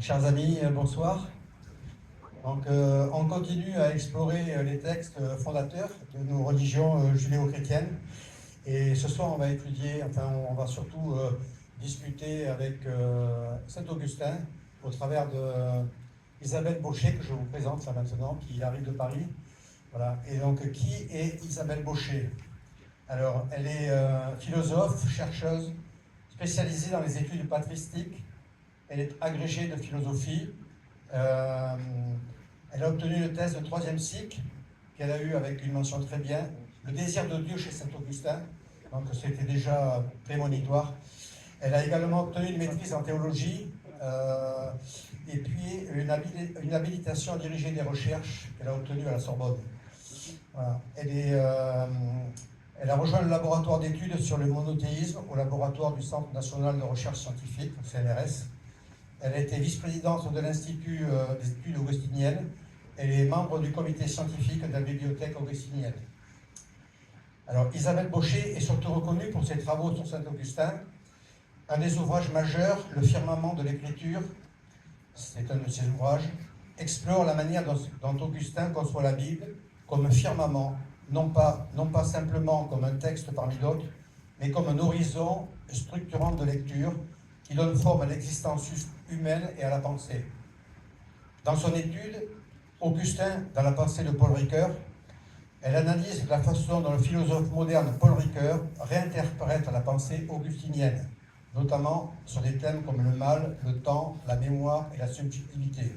Chers amis, bonsoir. Donc, on continue à explorer les textes fondateurs de nos religions judéo-chrétiennes. Et ce soir, on va étudier, on va surtout discuter avec Saint Augustin au travers de Isabelle Baucher, que je vous présente là maintenant, qui arrive de Paris. Voilà. Et donc, qui est Isabelle Baucher? Alors, elle est philosophe, chercheuse, spécialisée dans les études patristiques. Elle est agrégée de philosophie. Elle a obtenu une thèse de 3e cycle qu'elle a eue avec une mention très bien, le désir de Dieu chez Saint-Augustin, donc c'était déjà prémonitoire. Elle a également obtenu une maîtrise en théologie et puis une habilitation à diriger des recherches qu'elle a obtenues à la Sorbonne. Voilà. Elle a rejoint le laboratoire d'études sur le monothéisme au laboratoire du Centre national de recherche scientifique, CNRS. Elle a été vice-présidente de l'Institut des études augustiniennes. Elle est membre du comité scientifique de la bibliothèque augustinienne. Alors, Isabelle Baucher est surtout reconnue pour ses travaux sur Saint-Augustin. Un des ouvrages majeurs, Le firmament de l'écriture, c'est un de ses ouvrages, explore la manière dont Augustin conçoit la Bible comme un firmament, non pas simplement comme un texte parmi d'autres, mais comme un horizon structurant de lecture qui donne forme à l'existence humaine et à la pensée. Dans son étude, Augustin, dans la pensée de Paul Ricoeur, elle analyse la façon dont le philosophe moderne Paul Ricoeur réinterprète la pensée augustinienne, notamment sur des thèmes comme le mal, le temps, la mémoire et la subjectivité.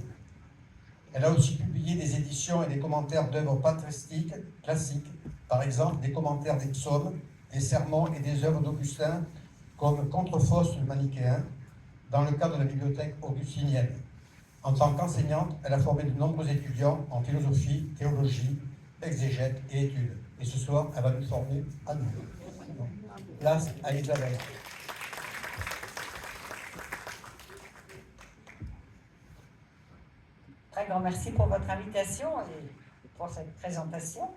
Elle a aussi publié des éditions et des commentaires d'œuvres patristiques classiques, par exemple des commentaires des psaumes, des sermons et des œuvres d'Augustin, comme Contre-Faust manichéen, dans le cadre de la bibliothèque augustinienne. En tant qu'enseignante, elle a formé de nombreux étudiants en philosophie, théologie, exégète et études. Et ce soir, elle va nous former à nous. Place à Isabelle. Très grand merci pour votre invitation et pour cette présentation.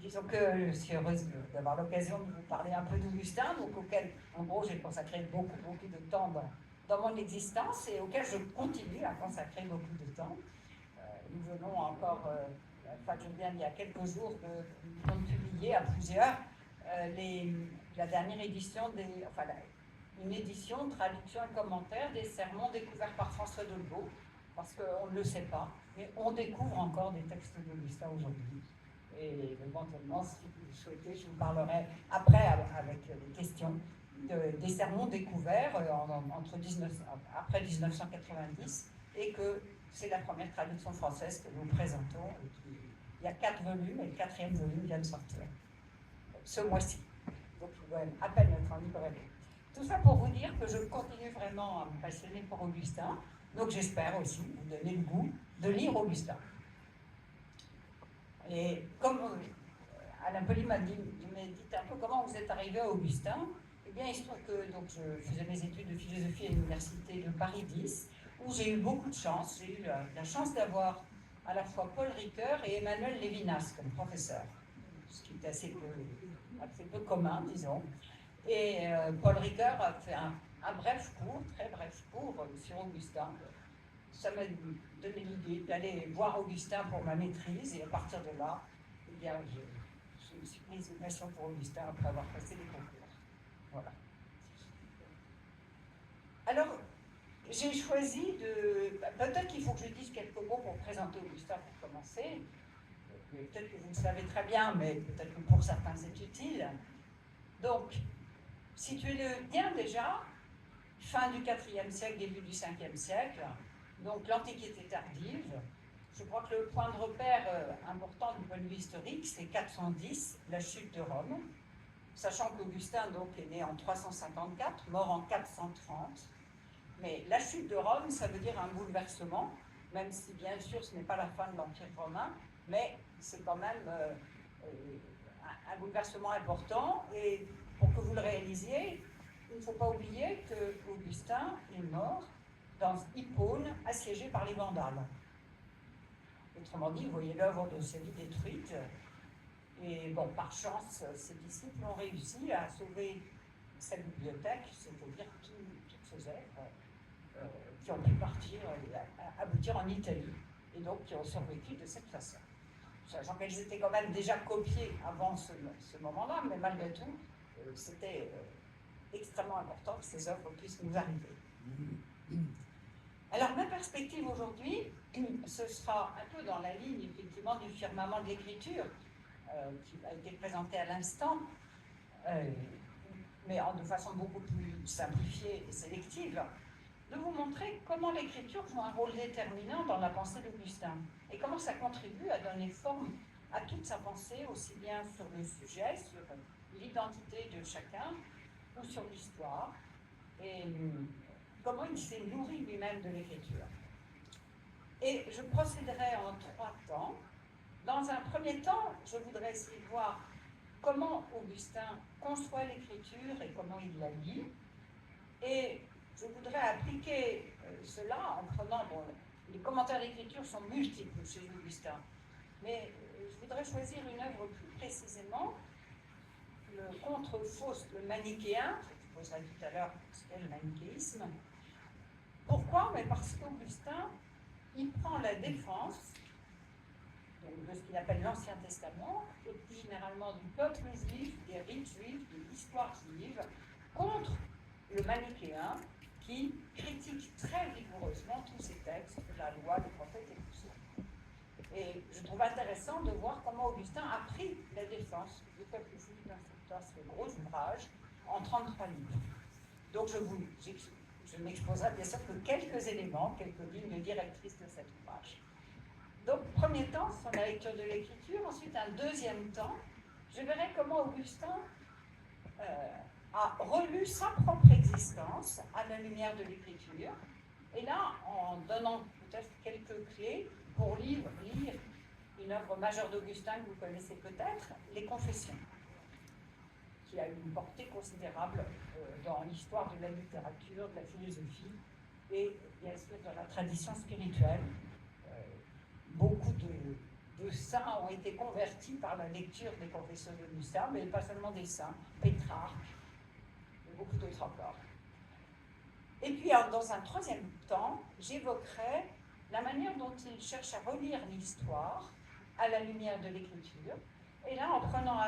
Disons que je suis heureuse d'avoir l'occasion de vous parler un peu d'Augustin, donc auquel, en gros, j'ai consacré beaucoup de temps dans mon existence et auquel je continue à consacrer beaucoup de temps. Nous venons encore, je viens il y a quelques jours de publier à plusieurs la dernière édition une édition, traduction et commentaire des sermons découverts par François Dolbeau, parce qu'on ne le sait pas, mais on découvre encore des textes d'Augustin aujourd'hui. Et éventuellement, si vous le souhaitez, je vous parlerai après, avec des questions, des sermons découverts après 1990, et que c'est la première traduction française que nous présentons. Il y a 4 volumes, et le 4e volume vient de sortir ce mois-ci. Donc, je vous à peine être en librairie. Tout ça pour vous dire que je continue vraiment à me passionner pour Augustin. Donc, j'espère aussi vous donner le goût de lire Augustin. Et comme Alain Poli m'a dit un peu comment vous êtes arrivé à Augustin, eh bien, il se trouve que je faisais mes études de philosophie à l'université de Paris 10, où j'ai eu beaucoup de chance. J'ai eu la chance d'avoir à la fois Paul Ricoeur et Emmanuel Lévinas comme professeur, ce qui est assez peu commun, disons. Et Paul Ricoeur a fait un bref cours, très bref cours sur Augustin. Ça m'a donné l'idée d'aller voir Augustin pour ma maîtrise, et à partir de là, eh bien, je me suis prise une passion pour Augustin après avoir passé les concours. Voilà. Alors, j'ai choisi peut-être qu'il faut que je dise quelques mots pour présenter Augustin pour commencer. Peut-être que vous le savez très bien, mais peut-être que pour certains c'est utile. Donc, situez-le bien déjà, fin du IVe siècle, début du Ve siècle, donc l'Antiquité tardive. Je crois que le point de repère important du point de vue historique, c'est 410, la chute de Rome, sachant qu'Augustin donc est né en 354, mort en 430. Mais la chute de Rome, ça veut dire un bouleversement, même si bien sûr ce n'est pas la fin de l'Empire romain, mais c'est quand même un bouleversement important. Et pour que vous le réalisiez, il ne faut pas oublier qu'Augustin est mort dans Hippone, assiégé par les Vandales. Autrement dit, vous voyez l'œuvre de sa vie détruite. Et bon, par chance, ses disciples ont réussi à sauver sa bibliothèque, c'est-à-dire toutes ses œuvres, qui ont pu partir et aboutir en Italie, et donc qui ont survécu de cette façon. Sachant qu'elles étaient quand même déjà copiées avant ce moment-là, mais malgré tout, c'était extrêmement important que ces œuvres puissent nous arriver. Alors, ma perspective aujourd'hui, ce sera un peu dans la ligne, effectivement, du firmament de l'écriture, qui a été présenté à l'instant, mais de façon beaucoup plus simplifiée et sélective, de vous montrer comment l'écriture joue un rôle déterminant dans la pensée d'Augustin, et comment ça contribue à donner forme à toute sa pensée, aussi bien sur le sujet, sur l'identité de chacun, ou sur l'histoire, et comment il s'est nourri lui-même de l'écriture. Et je procéderai en 3 temps. Dans un premier temps, je voudrais essayer de voir comment Augustin conçoit l'écriture et comment il la lit. Et je voudrais appliquer cela en prenant, les commentaires d'écriture sont multiples chez Augustin, mais je voudrais choisir une œuvre plus précisément, le Contre-Faust, le manichéen. Je poserai tout à l'heure ce qu'est le manichéisme. Pourquoi? Mais parce qu'Augustin, il prend la défense de ce qu'il appelle l'Ancien Testament, et plus généralement du peuple juif, des rites juifs, de l'histoire juive, contre le manichéen, qui critique très rigoureusement tous ces textes, la loi, les prophètes et tout ça. Et je trouve intéressant de voir comment Augustin a pris la défense du peuple juif dans ce gros ouvrage en 33 livres. Donc je n'exposerai bien sûr que quelques éléments, quelques lignes directrices de cet ouvrage. Donc, premier temps, sur la lecture de l'écriture. Ensuite, un deuxième temps, je verrai comment Augustin a relu sa propre existence à la lumière de l'écriture. Et là, en donnant peut-être quelques clés pour lire une œuvre majeure d'Augustin que vous connaissez peut-être, les Confessions, qui a eu une portée considérable dans l'histoire de la littérature, de la philosophie et bien sûr dans la tradition spirituelle. Beaucoup de saints ont été convertis par la lecture des Confessions d'Augustin, mais pas seulement des saints, Pétrarque et beaucoup d'autres encore. Et puis, dans un troisième temps, j'évoquerai la manière dont il cherche à relire l'histoire à la lumière de l'écriture, et là, en prenant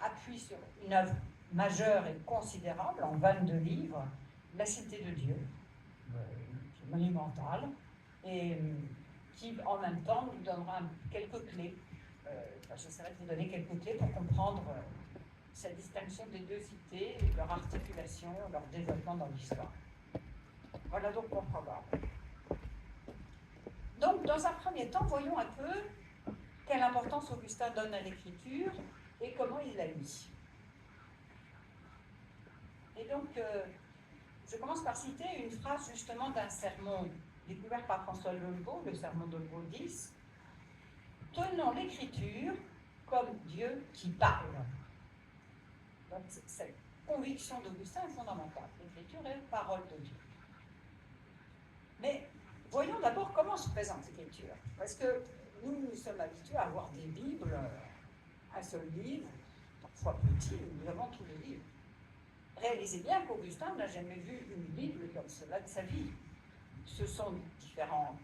appui sur une œuvre majeure et considérable, en 22 livres, La Cité de Dieu, qui est monumentale, et qui, en même temps, nous donnera quelques clés. J'essaierai de vous donner quelques clés pour comprendre cette distinction des deux cités, leur articulation, leur développement dans l'histoire. Voilà donc mon programme. Donc, dans un premier temps, voyons un peu quelle importance Augustin donne à l'écriture et comment il la lit. Et donc, je commence par citer une phrase justement d'un sermon découvert par François Lelvaux, le sermon de Lelvaux 10. « Tenons l'écriture comme Dieu qui parle ». Donc, cette conviction d'Augustin est fondamentale. L'écriture est parole de Dieu. Mais voyons d'abord comment se présente l'écriture. Parce que nous sommes habitués à avoir des Bibles, un seul livre, parfois petit, nous avons tous les livres. Réalisez bien qu'Augustin n'a jamais vu une Bible comme cela de sa vie. Ce sont différents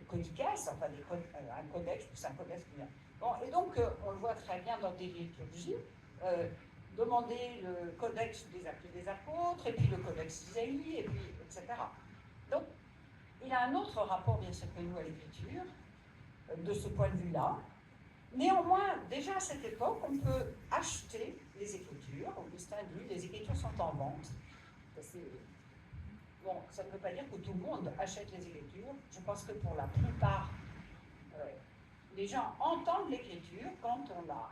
codices, enfin un codex plus un codex plus un. Bon, et donc, on le voit très bien dans des liturgies, demander le codex des Actes des Apôtres, et puis le codex d'Isaïe, et puis, etc. Donc, il a un autre rapport, bien sûr, que nous à l'écriture, de ce point de vue-là. Néanmoins, déjà à cette époque, on peut acheter les Écritures. Augustin dit, les Écritures sont en vente. Bon, ça ne veut pas dire que tout le monde achète les Écritures. Je pense que pour la plupart, les gens entendent l'Écriture quand on l'a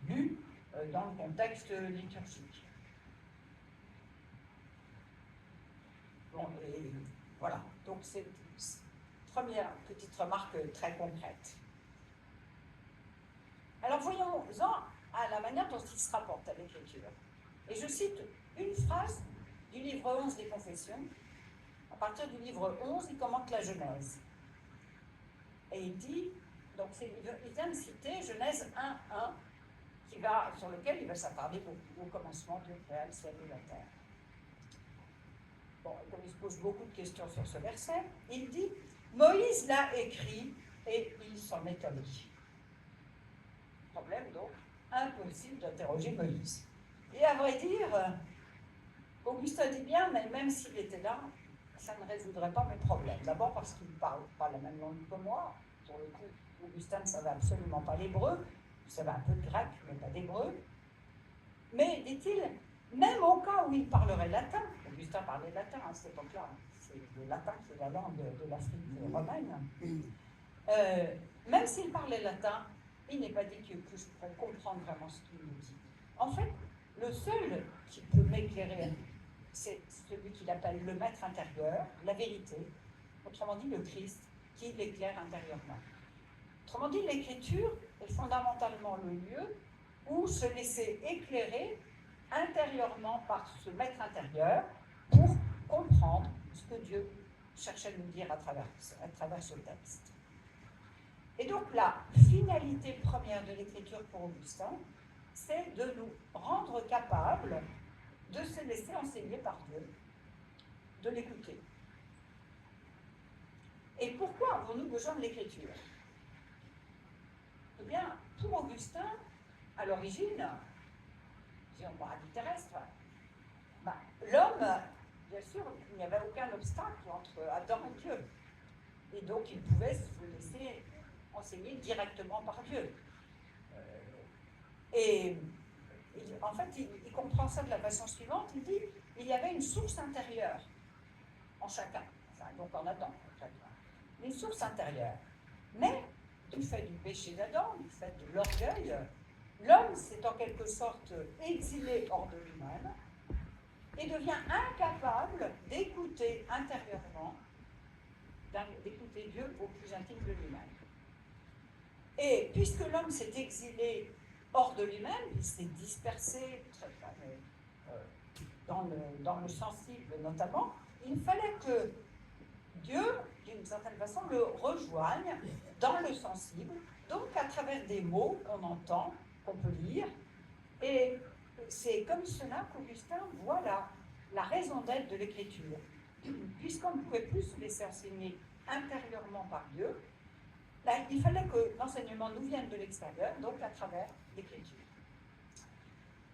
lue dans le contexte liturgique. Bon, et voilà. Donc, c'est une première petite remarque très concrète. Alors, voyons-en à la manière dont il se rapporte à l'Écriture. Et je cite une phrase du livre 11 des Confessions. À partir du livre 11, il commente la Genèse. Et il dit, donc il vient de citer Genèse 1:1, sur lequel il va s'attarder beaucoup au commencement, Dieu créa le ciel et la terre. bon, comme il se pose beaucoup de questions sur ce verset, il dit « Moïse l'a écrit et il s'en est allé ». Problème donc, impossible d'interroger Moïse. Et à vrai dire, Augustin dit bien, mais même s'il était là, ça ne résoudrait pas mes problèmes. D'abord parce qu'il ne parle pas la même langue que moi. Pour le coup, Augustin ne savait absolument pas l'hébreu. Il savait un peu de grec, mais pas d'hébreu. Mais, dit-il, même au cas où il parlerait latin, Augustin parlait latin à cette époque-là, c'est le latin qui est la langue de l'Afrique romaine, même s'il parlait latin, il n'est pas dit que je pourrais comprendre vraiment ce qu'il nous dit. En fait, le seul qui peut m'éclairer, c'est celui qu'il appelle le maître intérieur, la vérité, autrement dit le Christ, qui l'éclaire intérieurement. Autrement dit, l'écriture est fondamentalement le lieu où se laisser éclairer intérieurement par ce maître intérieur pour comprendre ce que Dieu cherchait à nous dire à travers ce texte. Et donc la finalité première de l'écriture pour Augustin, c'est de nous rendre capables de se laisser enseigner par Dieu, de l'écouter. Et pourquoi avons-nous besoin de l'écriture? Eh bien, pour Augustin, à l'origine, si on parle du terrestre, l'homme, bien sûr, il n'y avait aucun obstacle entre Adam et Dieu. Et donc, il pouvait se laisser enseigner directement par Dieu. En fait, il comprend ça de la façon suivante. Il dit il y avait une source intérieure en chacun, enfin, donc en Adam, en chacun. Une source intérieure. Mais, du fait du péché d'Adam, du fait de l'orgueil, l'homme s'est en quelque sorte exilé hors de lui-même et devient incapable d'écouter intérieurement, d'écouter Dieu au plus intime de lui-même. Et puisque l'homme s'est exilé hors de lui-même, il s'est dispersé dans le sensible notamment, il fallait que Dieu, d'une certaine façon, le rejoigne dans le sensible, donc à travers des mots qu'on entend, qu'on peut lire. Et c'est comme cela qu'Augustin voit la raison d'être de l'écriture. Puisqu'on ne pouvait plus se laisser enseigner intérieurement par Dieu, il fallait que l'enseignement nous vienne de l'extérieur, donc à travers l'écriture.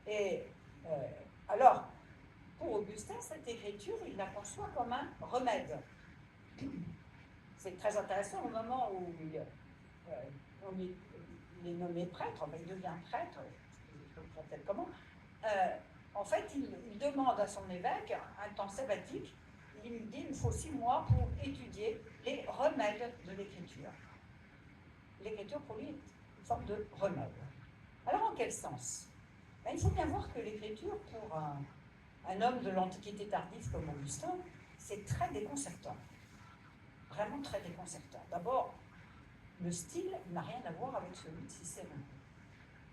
Et alors, pour Augustin, cette écriture, il la conçoit comme un remède. C'est très intéressant au moment où il est nommé prêtre, enfin, il devient prêtre, comment, en fait, il demande à son évêque un temps sabbatique. Il lui dit il faut 6 mois pour étudier les remèdes de l'écriture. L'écriture, pour lui, est une forme de remède. Alors, en quel sens? Il faut bien voir que l'écriture, pour un homme de l'Antiquité tardive comme Augustin, c'est très déconcertant. Vraiment très déconcertant. D'abord, le style n'a rien à voir avec celui de Cicéron.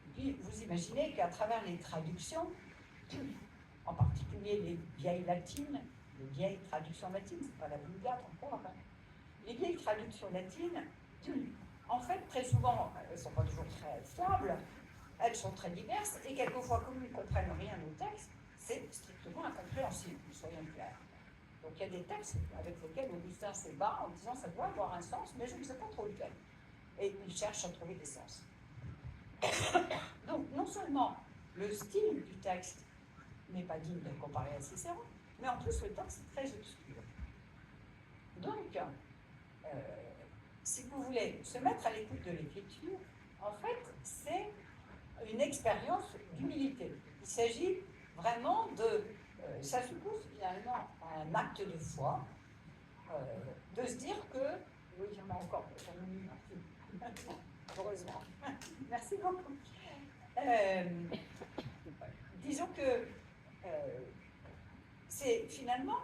Et puis, vous imaginez qu'à travers les traductions, en particulier les vieilles latines, les vieilles traductions latines, c'est pas la Vulgate encore, les vieilles traductions latines, en fait, très souvent, elles ne sont pas toujours très fiables, elles sont très diverses, et quelquefois, comme ils ne comprennent rien au texte, c'est strictement incompréhensible, soyons clairs. Donc il y a des textes avec lesquels Augustin se bat en disant ça doit avoir un sens, mais je ne sais pas trop lequel. Et il cherche à trouver des sens. Donc non seulement le style du texte n'est pas digne de comparer à Cicéron, mais en plus le texte est très obscur. Donc, si vous voulez se mettre à l'écoute de l'écriture, en fait, c'est une expérience d'humilité. Il s'agit vraiment de... ça suppose finalement un acte de foi, de se dire que... Oui, j'en ai encore, merci. Heureusement. Merci beaucoup. Disons que c'est finalement,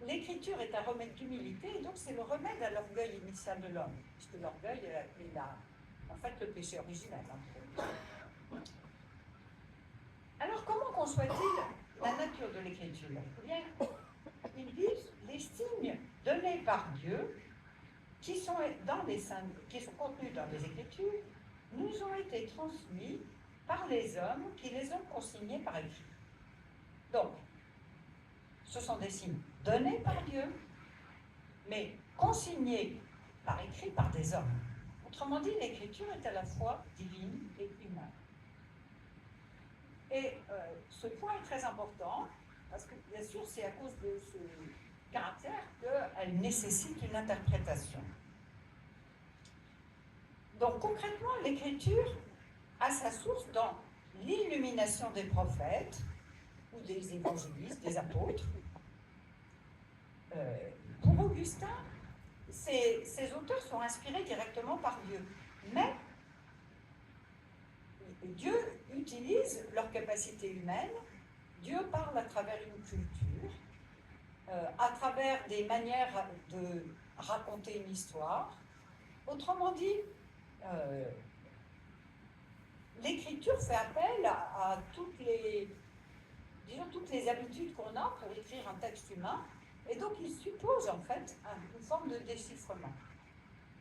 l'écriture est un remède d'humilité, et donc c'est le remède à l'orgueil initial de l'homme, puisque l'orgueil est en fait le péché originel. Alors comment conçoit-il la nature de l'écriture? Eh bien, il dit les signes donnés par Dieu, qui sont contenus dans les Écritures, nous ont été transmis par les hommes qui les ont consignés par écrit. Donc, ce sont des signes donnés par Dieu, mais consignés par écrit par des hommes. Autrement dit, l'écriture est à la fois divine et humaine. Et ce point est très important, parce que bien sûr, c'est à cause de ce caractère qu'elle nécessite une interprétation. Donc concrètement, l'écriture a sa source dans l'illumination des prophètes ou des évangélistes, des apôtres. Pour Augustin, ces auteurs sont inspirés directement par Dieu. Mais Dieu utilise leur capacité humaine, Dieu parle à travers une culture, à travers des manières de raconter une histoire. Autrement dit, l'écriture fait appel à toutes les habitudes qu'on a pour écrire un texte humain, et donc il suppose en fait une forme de déchiffrement.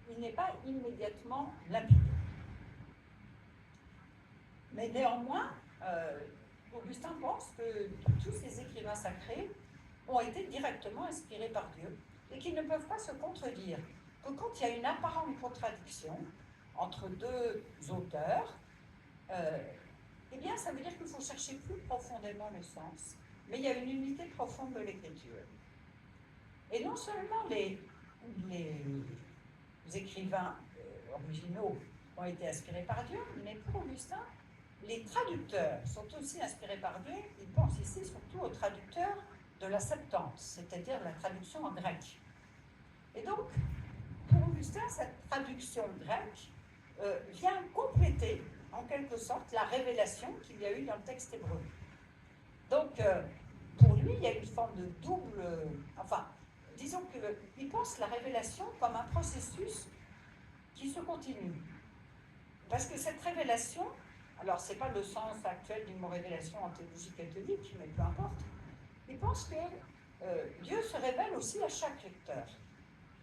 Il n'est pas immédiatement limpide. Mais néanmoins, Augustin pense que tous ces écrivains sacrés ont été directement inspirés par Dieu et qu'ils ne peuvent pas se contredire. Que quand il y a une apparente contradiction entre deux auteurs, eh bien, ça veut dire qu'il faut chercher plus profondément le sens, mais il y a une unité profonde de l'écriture. Et non seulement les écrivains originaux ont été inspirés par Dieu, mais pour Augustin, les traducteurs sont aussi inspirés par Dieu. Il pense ici surtout aux traducteurs de la Septante, c'est-à-dire la traduction en grec. Et donc, pour Augustin, cette traduction grecque vient compléter, en quelque sorte, la révélation qu'il y a eu dans le texte hébreu. Donc, pour lui, il y a une forme de double... disons qu'il pense la révélation comme un processus qui se continue. Parce que cette révélation, alors ce n'est pas le sens actuel du mot révélation en théologie catholique, mais peu importe, il pense que Dieu se révèle aussi à chaque lecteur.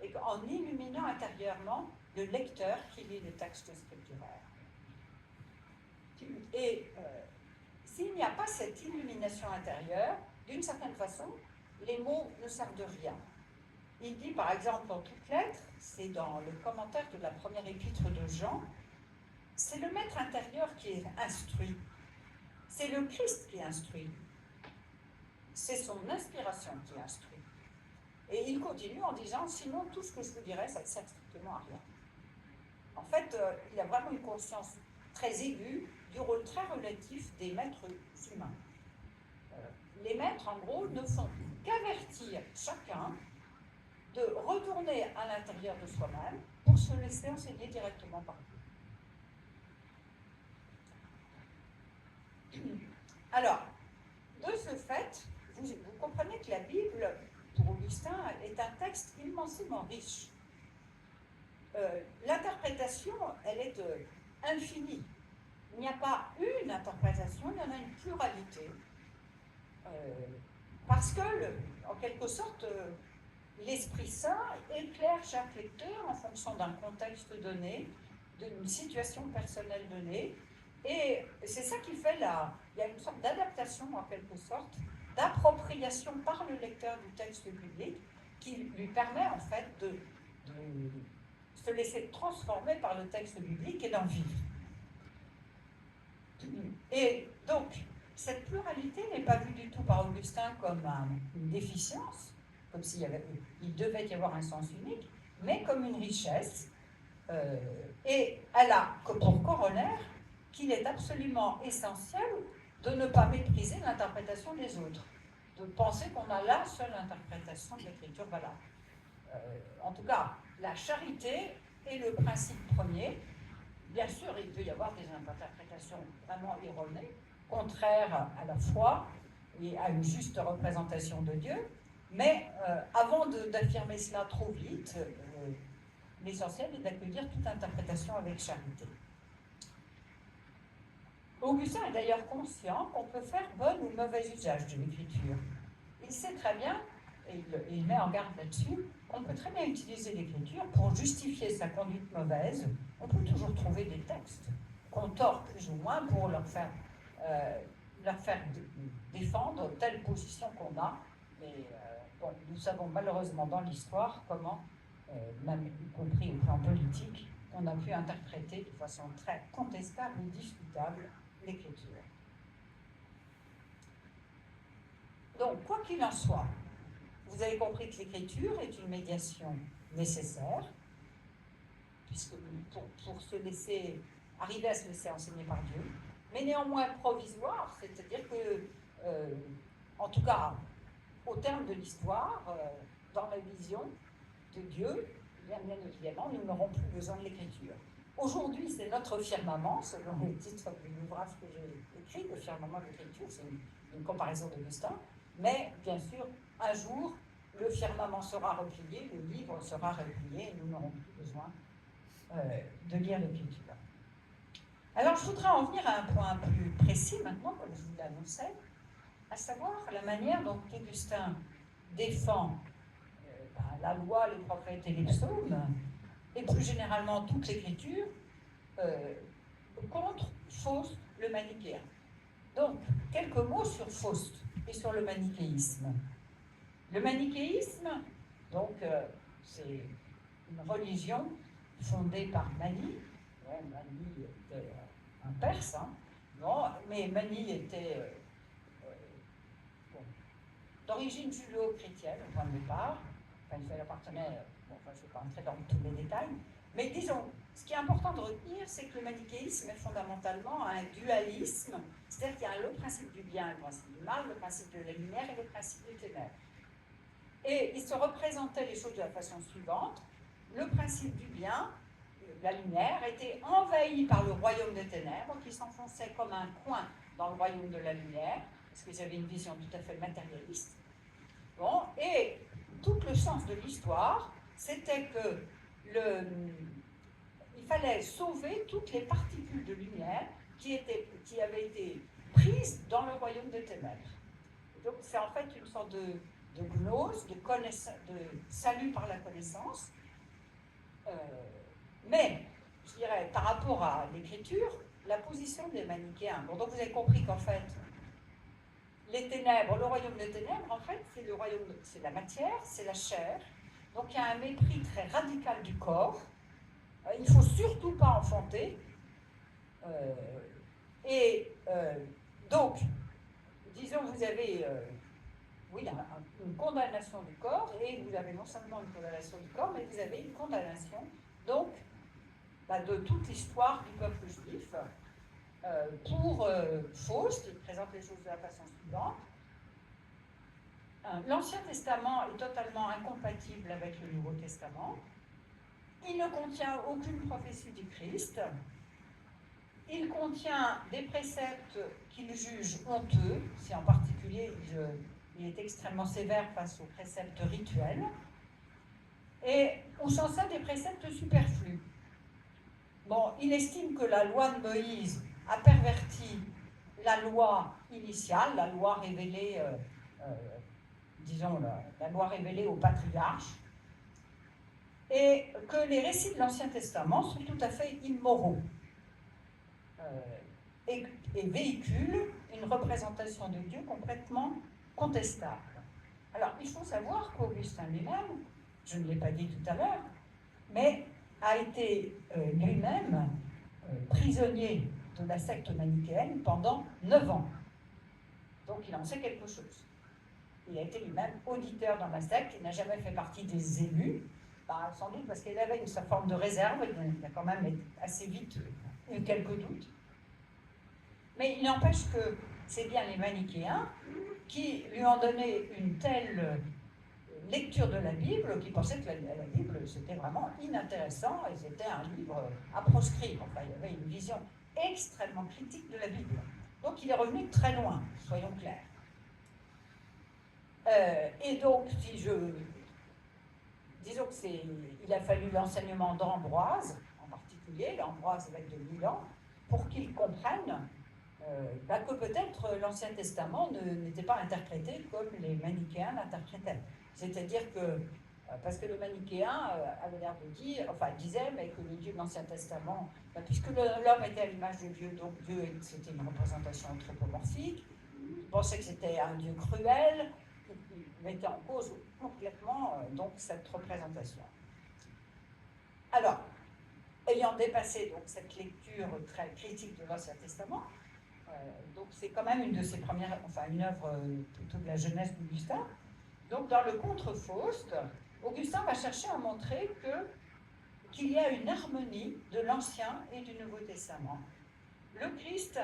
Et en illuminant intérieurement le lecteur qui lit les textes scripturaires. Et s'il n'y a pas cette illumination intérieure, d'une certaine façon, les mots ne servent de rien. Il dit par exemple dans toute lettre, c'est dans le commentaire de la première épître de Jean, c'est le maître intérieur qui est instruit. C'est le Christ qui instruit. C'est son inspiration qui instruit. Et il continue en disant, sinon tout ce que je vous dirais, ça ne sert strictement à rien. En fait, il a vraiment une conscience très aiguë du rôle très relatif des maîtres humains. Les maîtres, en gros, ne font qu'avertir chacun de retourner à l'intérieur de soi-même pour se laisser enseigner directement par Dieu. Alors, de ce fait, vous comprenez que la Bible, pour Augustin, est un texte immensément riche. L'interprétation, elle est infinie. Il n'y a pas une interprétation, il y en a une pluralité. Parce que, en quelque sorte, l'Esprit Saint éclaire chaque lecteur en fonction d'un contexte donné, d'une situation personnelle donnée. Et c'est ça qui fait il y a une sorte d'adaptation, en quelque sorte, d'appropriation par le lecteur du texte biblique qui lui permet, en fait, de se laisser transformer par le texte biblique et d'en vivre. Et donc, cette pluralité n'est pas vue du tout par Augustin comme une déficience, comme s'il devait y avoir un sens unique, mais comme une richesse. Et elle a pour corollaire qu'il est absolument essentiel de ne pas mépriser l'interprétation des autres, de penser qu'on a la seule interprétation de l'écriture valable. En tout cas, la charité est le principe premier. Bien sûr, il peut y avoir des interprétations vraiment erronées, contraires à la foi et à une juste représentation de Dieu, mais avant d'affirmer cela trop vite, l'essentiel est d'accueillir toute interprétation avec charité. Augustin est d'ailleurs conscient qu'on peut faire bon ou mauvais usage de l'écriture. Il sait très bien, et il met en garde là-dessus, qu'on peut très bien utiliser l'écriture pour justifier sa conduite mauvaise. On peut toujours trouver des textes qu'on tord plus ou moins pour leur faire défendre telle position qu'on a, Mais bon, nous savons malheureusement dans l'histoire comment, même y compris au plan politique, on a pu interpréter de façon très contestable et discutable l'écriture. Donc, quoi qu'il en soit, vous avez compris que l'écriture est une médiation nécessaire, puisque pour se laisser, arriver à se laisser enseigner par Dieu, mais néanmoins provisoire, c'est-à-dire que, en tout cas, au terme de l'histoire, dans la vision de Dieu, bien évidemment, nous n'aurons plus besoin de l'écriture. Aujourd'hui, c'est notre firmament, selon le titre de l'ouvrage que j'ai écrit, le firmament de l'écriture, c'est une comparaison d'Augustin, mais bien sûr, un jour, le firmament sera replié, le livre sera replié, et nous n'aurons plus besoin de lire l'écriture. Alors, je voudrais en venir à un point plus précis maintenant, comme je vous l'annonçais, à savoir la manière dont Augustin défend la loi, les prophètes et les psaumes, et plus généralement toute l'écriture, contre Faust, le manichéen. Donc, quelques mots sur Faust et sur le manichéisme. Le manichéisme, donc, c'est une religion fondée par Mani. Ouais, Mani était un Perse, hein, non, mais Mani était d'origine judéo-chrétienne au point de départ. Enfin, il appartenait, bon, enfin, je ne vais pas entrer dans tous les détails, mais disons, ce qui est important de retenir, c'est que le manichéisme est fondamentalement un dualisme, c'est-à-dire qu'il y a le principe du bien et le principe du mal, le principe de la lumière et le principe des ténèbres. Et il se représentait les choses de la façon suivante. Le principe du bien, la lumière, était envahi par le royaume des ténèbres qui s'enfonçait comme un coin dans le royaume de la lumière, parce qu'ils avaient une vision tout à fait matérialiste. Bon, et tout le sens de l'histoire, c'était que il fallait sauver toutes les particules de lumière qui avaient été prises dans le royaume des ténèbres. Donc c'est en fait une sorte de gnose, de salut par la connaissance. Mais, je dirais, par rapport à l'écriture, la position des manichéens. Bon, donc vous avez compris qu'en fait, les ténèbres, le royaume des ténèbres, en fait, c'est le royaume, c'est la matière, c'est la chair. Donc il y a un mépris très radical du corps. Il ne faut surtout pas enfanter. Donc, disons, vous avez une condamnation du corps, et vous avez non seulement une condamnation du corps, mais vous avez une condamnation, donc, de toute l'histoire du peuple juif. Pour Faust, il présente les choses de la façon suivante. L'Ancien Testament est totalement incompatible avec le Nouveau Testament. Il ne contient aucune prophétie du Christ. Il contient des préceptes qu'il juge honteux, si en particulier il est extrêmement sévère face aux préceptes rituels, et on s'en sert des préceptes superflus. Bon, il estime que la loi de Moïse a perverti la loi initiale, la loi révélée, la loi révélée aux patriarches, et que les récits de l'Ancien Testament sont tout à fait immoraux et véhiculent une représentation de Dieu complètement contestable. Alors, il faut savoir qu'Augustin lui-même, je ne l'ai pas dit tout à l'heure, mais a été lui-même prisonnier de la secte manichéenne pendant 9 ans. Donc il en sait quelque chose. Il a été lui-même auditeur dans la secte, il n'a jamais fait partie des élus, sans doute parce qu'il avait une certaine forme de réserve, il a quand même assez vite eu quelques doutes. Mais il n'empêche que c'est bien les manichéens qui lui ont donné une telle lecture de la Bible qui pensaient que la Bible c'était vraiment inintéressant et c'était un livre à proscrire. Enfin, il y avait une vision extrêmement critique de la Bible. Donc il est revenu très loin, soyons clairs. Et donc, disons qu'il a fallu l'enseignement d'Ambroise, en particulier, l'Ambroise évêque de Milan, pour qu'il comprenne que peut-être l'Ancien Testament n'était pas interprété comme les manichéens l'interprétaient. C'est-à-dire que, parce que le manichéen avait l'air de dire, enfin disait, mais que le Dieu de l'Ancien Testament, puisque l'homme était à l'image de Dieu, donc Dieu c'était une représentation anthropomorphique, il pensait que c'était un Dieu cruel, il mettait en cause complètement donc cette représentation. Alors, ayant dépassé donc cette lecture très critique de l'Ancien Testament, donc c'est quand même une de ses premières, enfin une œuvre plutôt de la jeunesse d'Augustin. Donc dans le Contre Faust, Augustin va chercher à montrer qu'il y a une harmonie de l'Ancien et du Nouveau Testament. Le Christ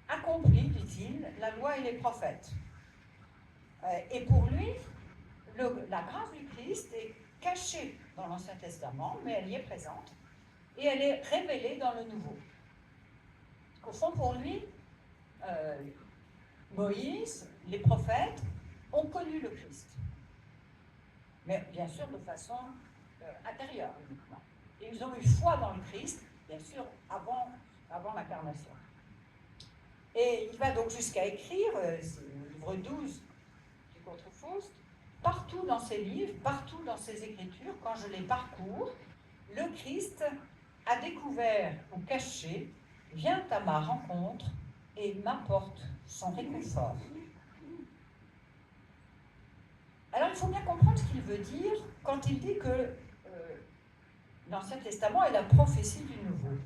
accomplit, dit-il, la loi et les prophètes. Et pour lui, la grâce du Christ est cachée dans l'Ancien Testament, mais elle y est présente, et elle est révélée dans le Nouveau. Au fond, pour lui, Moïse, les prophètes ont connu le Christ, mais bien sûr de façon intérieure uniquement. Et ils ont eu foi dans le Christ, bien sûr, avant l'incarnation. Et il va donc jusqu'à écrire, c'est le livre 12 du Contre Faust, partout dans ses livres, partout dans ses écritures, quand je les parcours, le Christ a découvert ou caché, vient à ma rencontre et m'apporte son réconfort. Alors il faut bien comprendre ce qu'il veut dire quand il dit que l'Ancien Testament est la prophétie du Nouveau.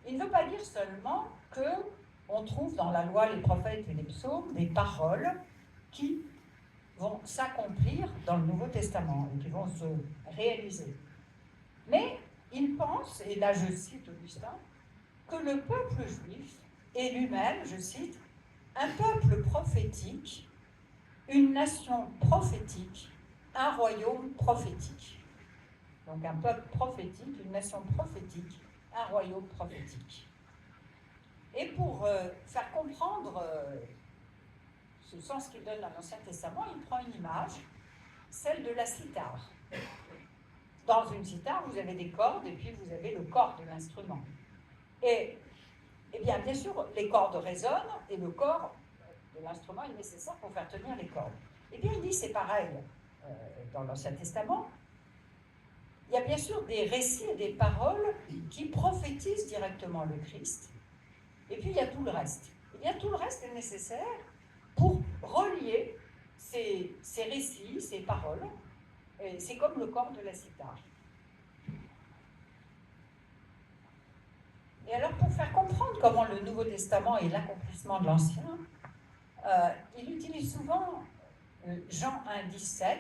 Il ne veut pas dire seulement qu'on trouve dans la loi, les prophètes et les psaumes des paroles qui vont s'accomplir dans le Nouveau Testament et qui vont se réaliser. Mais il pense, et là je cite Augustin, que le peuple juif est lui-même, je cite, un peuple prophétique, une nation prophétique, un royaume prophétique. Donc un peuple prophétique, une nation prophétique, un royaume prophétique. Et pour faire comprendre ce sens qu'il donne à l'Ancien Testament, il prend une image, celle de la cithare. Dans une cithare, vous avez des cordes et puis vous avez le corps de l'instrument. Et bien sûr, les cordes résonnent et le corps de l'instrument est nécessaire pour faire tenir les cordes. Et bien, il dit, c'est pareil dans l'Ancien Testament. Il y a bien sûr des récits et des paroles qui prophétisent directement le Christ. Et puis, il y a tout le reste. Et bien, tout le reste est nécessaire pour relier ces récits, ces paroles. Et c'est comme le corps de la cithare. Et alors, pour faire comprendre comment le Nouveau Testament est l'accomplissement de l'Ancien, il utilise souvent Jean 1, 17,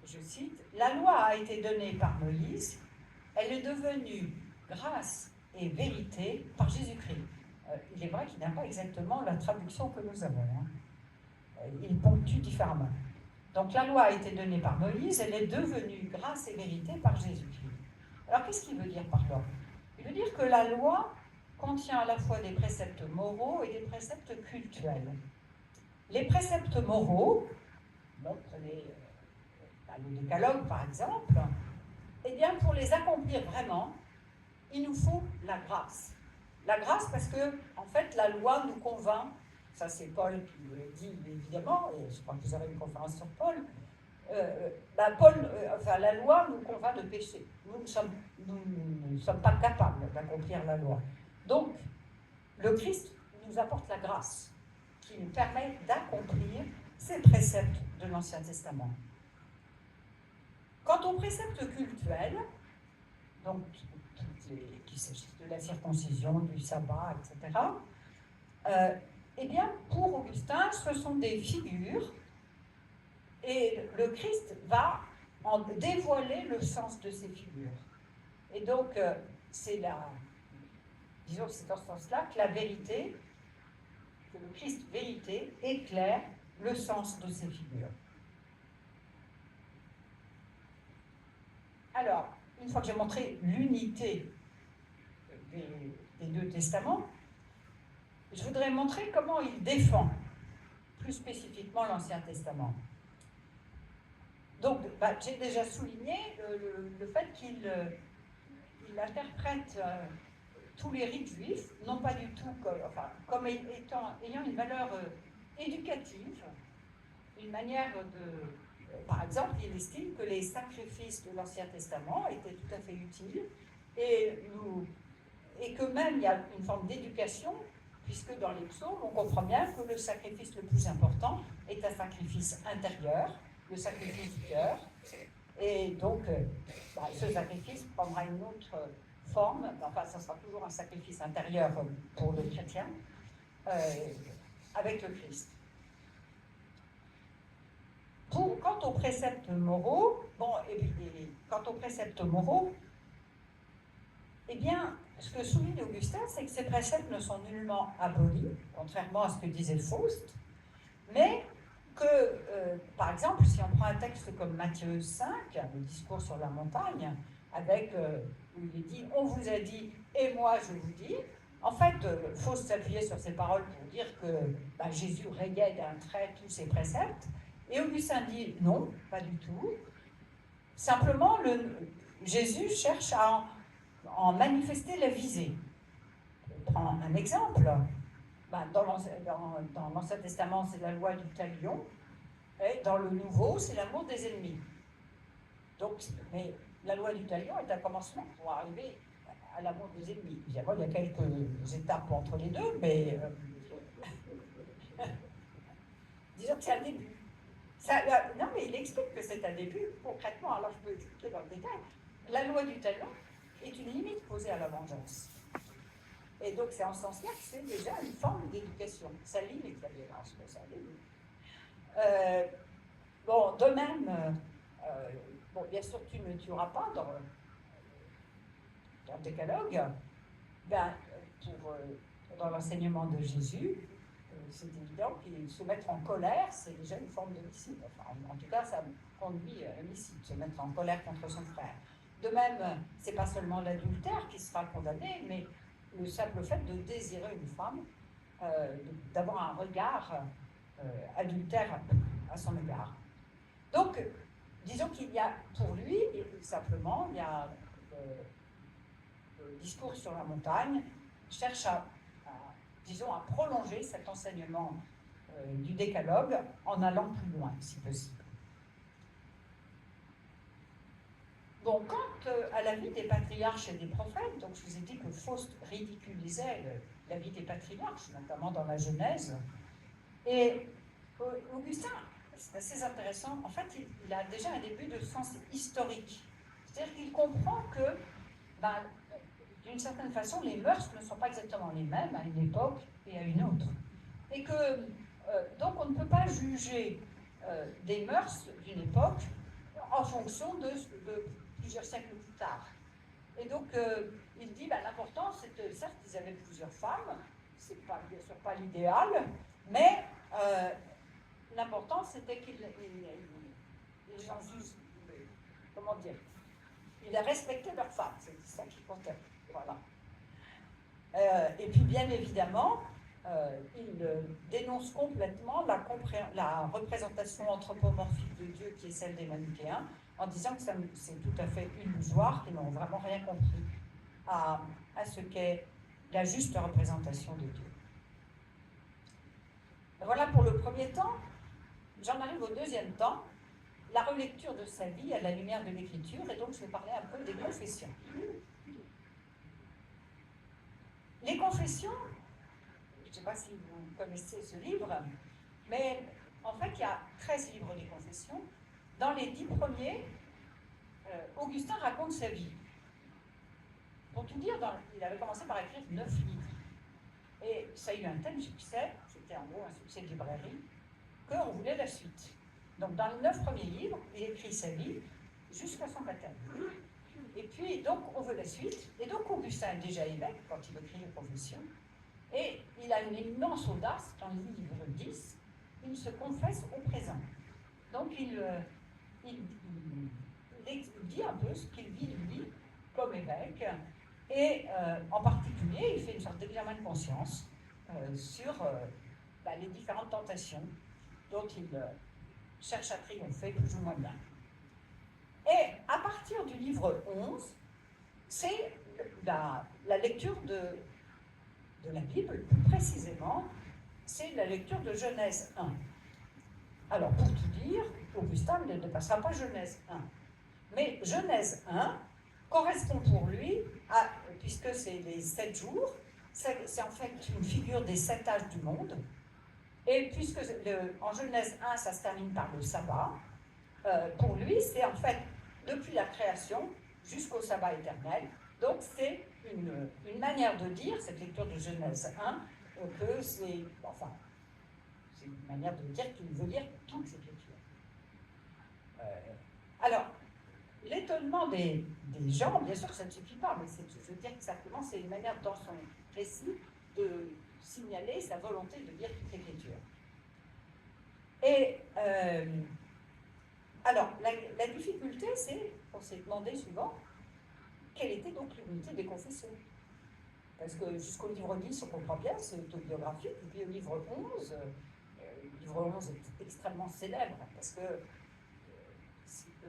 je cite, « La loi a été donnée par Moïse, elle est devenue grâce et vérité par Jésus-Christ. » Il est vrai qu'il n'a pas exactement la traduction que nous avons. Il ponctue différemment. Donc la loi a été donnée par Moïse, elle est devenue grâce et vérité par Jésus-Christ. Alors qu'est-ce qu'il veut dire par là? Il veut dire que la loi contient à la fois des préceptes moraux et des préceptes cultuels. Les préceptes moraux, donc le décalogue par exemple, eh bien pour les accomplir vraiment, il nous faut la grâce. La grâce parce que, en fait, la loi nous convainc, ça c'est Paul qui le dit évidemment, et je crois que vous avez une conférence sur Paul, la loi nous convainc de péché. Nous ne sommes pas capables d'accomplir la loi. Donc, le Christ nous apporte la grâce qui nous permet d'accomplir ces préceptes de l'Ancien Testament. Quant aux préceptes cultuels, donc qu'il s'agisse de la circoncision, du sabbat, etc., eh bien, pour Augustin, ce sont des figures et le Christ va en dévoiler le sens de ces figures. Et donc, c'est dans ce sens-là que la vérité, que le Christ vérité éclaire le sens de ces figures. Alors, une fois que j'ai montré l'unité des deux testaments, je voudrais montrer comment il défend plus spécifiquement l'Ancien Testament. Donc, j'ai déjà souligné le fait qu'il interprète tous les rites juifs, non pas du tout comme ayant une valeur éducative, une manière de... par exemple, il estime que les sacrifices de l'Ancien Testament étaient tout à fait utiles et que même il y a une forme d'éducation puisque dans les psaumes, on comprend bien que le sacrifice le plus important est un sacrifice intérieur, le sacrifice du cœur, et donc ce sacrifice prendra une autre forme, enfin ça sera toujours un sacrifice intérieur pour le chrétien, avec le Christ. Quant aux préceptes moraux, eh bien, ce que souligne Augustin, c'est que ces préceptes ne sont nullement abolis, contrairement à ce que disait Faust, mais que, par exemple, si on prend un texte comme Matthieu 5, le discours sur la montagne, avec, où il est dit « On vous a dit, et moi je vous dis », en fait, Faust s'appuyait sur ces paroles pour dire que Jésus rayait d'un trait tous ses préceptes, et Augustin dit « Non, pas du tout ». Simplement, Jésus cherche à en manifester la visée. Je prends un exemple. Dans l'Ancien Testament, c'est la loi du talion, et dans le Nouveau, c'est l'amour des ennemis. Donc, mais la loi du talion est un commencement pour arriver à l'amour des ennemis. Évidemment, il y a quelques étapes entre les deux, mais disons que c'est un début. Non, mais il explique que c'est un début, concrètement, alors je peux expliquer dans le détail. La loi du talion est une limite posée à la vengeance. Et donc, c'est en ce sens-là que c'est déjà une forme d'éducation. Ça limite la violence, mais ça limite. De même, bien sûr, tu ne tueras pas dans le décalogue. Dans l'enseignement de Jésus, c'est évident que se mettre en colère, c'est déjà une forme d'homicide. Enfin, en tout cas, ça conduit à l'homicide, se mettre en colère contre son frère. De même, c'est pas seulement l'adultère qui sera condamné, mais le simple fait de désirer une femme, d'avoir un regard adultère à son égard. Donc, disons qu'il y a pour lui, simplement, il y a le discours sur la montagne, cherche à prolonger cet enseignement du décalogue en allant plus loin, si possible. Bon, quant à la vie des patriarches et des prophètes, donc je vous ai dit que Faust ridiculisait la vie des patriarches, notamment dans la Genèse, et Augustin, c'est assez intéressant, en fait, il a déjà un début de sens historique, c'est-à-dire qu'il comprend que, d'une certaine façon, les mœurs ne sont pas exactement les mêmes à une époque et à une autre, et que, donc, on ne peut pas juger des mœurs d'une époque en fonction de plusieurs siècles plus tard. Et donc, il dit, l'important, c'est que, certes, ils avaient plusieurs femmes, c'est pas, bien sûr pas l'idéal, mais l'important, c'était qu'ils en jugent, comment dire, ils respectaient leurs femmes, c'est ça qui comptait, voilà. Et puis, bien évidemment, il dénonce complètement la représentation anthropomorphique de Dieu qui est celle des Manichéens, en disant que c'est tout à fait illusoire, qu'ils n'ont vraiment rien compris à ce qu'est la juste représentation de Dieu. Voilà pour le premier temps. J'en arrive au deuxième temps, la relecture de sa vie à la lumière de l'Écriture, et donc je vais parler un peu des confessions. Les confessions, je ne sais pas si vous connaissez ce livre, mais en fait, il y a 13 livres des confessions. Dans les 10 premiers, Augustin raconte sa vie. Pour tout dire, il avait commencé par écrire 9 livres. Et ça a eu un tel succès, c'était en gros un succès de librairie, qu'on voulait la suite. Donc dans les 9 premiers livres, il écrit sa vie jusqu'à son baptême. Et puis, donc, on veut la suite. Et donc, Augustin est déjà évêque quand il écrit les confessions. Et il a une immense audace, dans le livre 10, il se confesse au présent. Donc, il dit un peu ce qu'il vit, lui, comme évêque. Et en particulier, il fait une sorte d'examen de conscience sur les différentes tentations dont il cherche à triompher plus ou moins bien. Et à partir du livre 11, c'est la lecture de la Bible, plus précisément, c'est la lecture de Genèse 1. Alors, pour tout dire, Augustin ne dépassera pas Genèse 1. Mais Genèse 1 correspond pour lui à, puisque c'est les 7 jours, c'est en fait une figure des 7 âges du monde. Et puisque en Genèse 1, ça se termine par le sabbat, pour lui, c'est en fait depuis la création jusqu'au sabbat éternel. Donc c'est une manière de dire, cette lecture de Genèse 1, que c'est une manière de dire qu'il veut lire toutes les écritures. Alors, l'étonnement des gens, bien sûr que ça ne suffit pas, mais je veux dire exactement, c'est une manière dans son récit de signaler sa volonté de lire toute l'écriture. Et alors, la difficulté, c'est, on s'est demandé souvent, quelle était donc l'unité des confessions. Parce que jusqu'au livre 10, on comprend bien, c'est autobiographique, et puis au livre 11, le livre 11 est extrêmement célèbre, parce que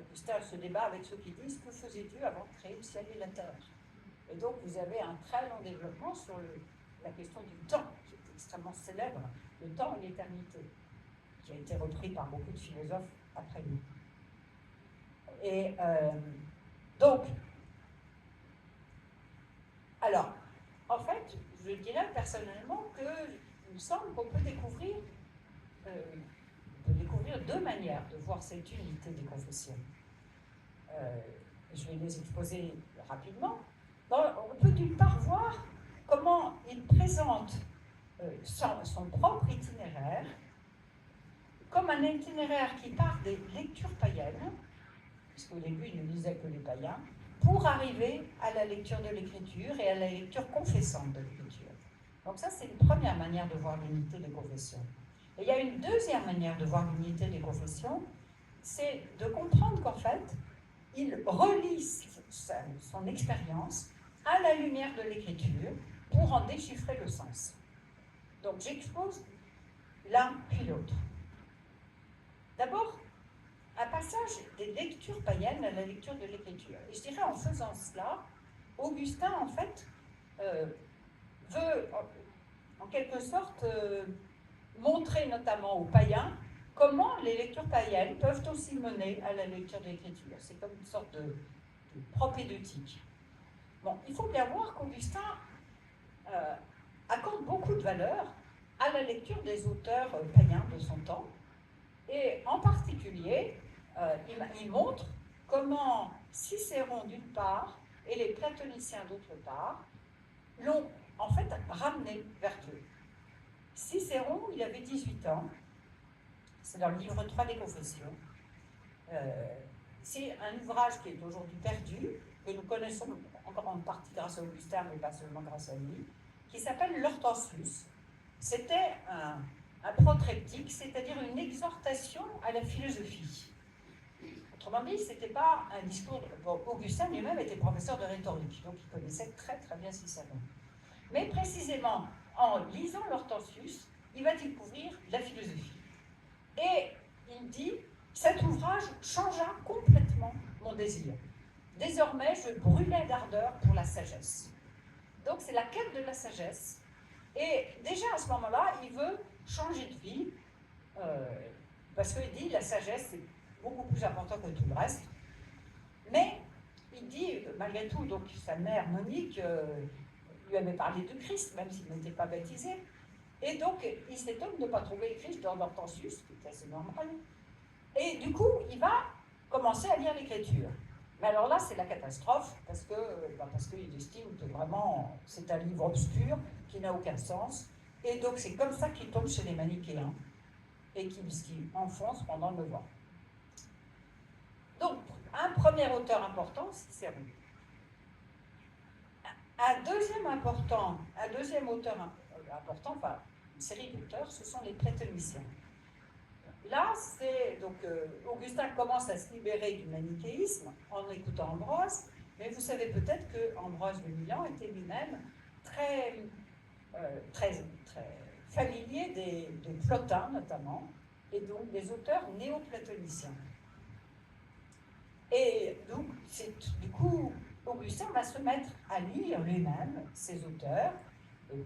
Augustin se débat avec ceux qui disent « Que faisait Dieu avant de créer le ciel et la terre ?» Et donc, vous avez un très long développement sur la question du temps, qui est extrêmement célèbre, le temps et l'éternité, qui a été repris par beaucoup de philosophes après lui. Et donc, alors, en fait, je dirais personnellement qu'il me semble qu'on peut découvrir deux manières de voir cette unité des confessions. Je vais les exposer rapidement. On peut d'une part voir comment il présente son propre itinéraire comme un itinéraire qui part des lectures païennes, puisqu'au début il ne lisait que les païens, pour arriver à la lecture de l'écriture et à la lecture confessante de l'écriture. Donc ça, c'est une première manière de voir l'unité des confessions. Et il y a une deuxième manière de voir l'unité des confessions, c'est de comprendre qu'en fait, il relie son expérience à la lumière de l'écriture pour en déchiffrer le sens. Donc j'expose l'un puis l'autre. D'abord, un passage des lectures païennes à la lecture de l'écriture. Et je dirais en faisant cela, Augustin, en fait, veut, en quelque sorte, montrer notamment aux païens comment les lectures païennes peuvent aussi mener à la lecture de l'écriture. C'est comme une sorte de propédeutique. Bon, il faut bien voir qu'Augustin accorde beaucoup de valeur à la lecture des auteurs païens de son temps, et en particulier, il montre comment Cicéron d'une part et les platoniciens d'autre part l'ont en fait ramené vers Dieu. Cicéron, il avait 18 ans, c'est dans le livre 3 des Confessions. C'est un ouvrage qui est aujourd'hui perdu, que nous connaissons encore en partie grâce à Augustin, mais pas seulement grâce à lui, qui s'appelle l'Hortensius. C'était un protreptique, c'est-à-dire une exhortation à la philosophie. Autrement dit, ce n'était pas un discours. Augustin lui-même était professeur de rhétorique, donc il connaissait très très bien Cicéron. Mais précisément, en lisant l'Hortensius, il va découvrir la philosophie. Et il dit, cet ouvrage changea complètement mon désir. Désormais, je brûlais d'ardeur pour la sagesse. Donc c'est la quête de la sagesse. Et déjà à ce moment-là, il veut changer de vie, parce qu'il dit, la sagesse, c'est beaucoup plus important que tout le reste. Mais il dit, malgré tout, donc sa mère Monique lui avait parlé de Christ, même s'il n'était pas baptisé. Et donc, il s'étonne de ne pas trouver Christ dans l'Hortensius, ce qui est assez normal. Et du coup, il va commencer à lire l'Écriture. Mais alors là, c'est la catastrophe, parce qu'il estime que vraiment, c'est un livre obscur, qui n'a aucun sens. Et donc, c'est comme ça qu'il tombe chez les manichéens, et qu'il enfonce pendant 9 ans. Donc, un premier auteur important, c'est Cicéron. Un deuxième auteur important, enfin, une série d'auteurs, ce sont les platoniciens. Là, c'est donc Augustin commence à se libérer du manichéisme en écoutant Ambroise, mais vous savez peut-être que Ambroise de Milan était lui-même très familier de Plotin notamment, et donc des auteurs néoplatoniciens. Et donc, du coup, Augustin va se mettre à lire lui-même ces auteurs,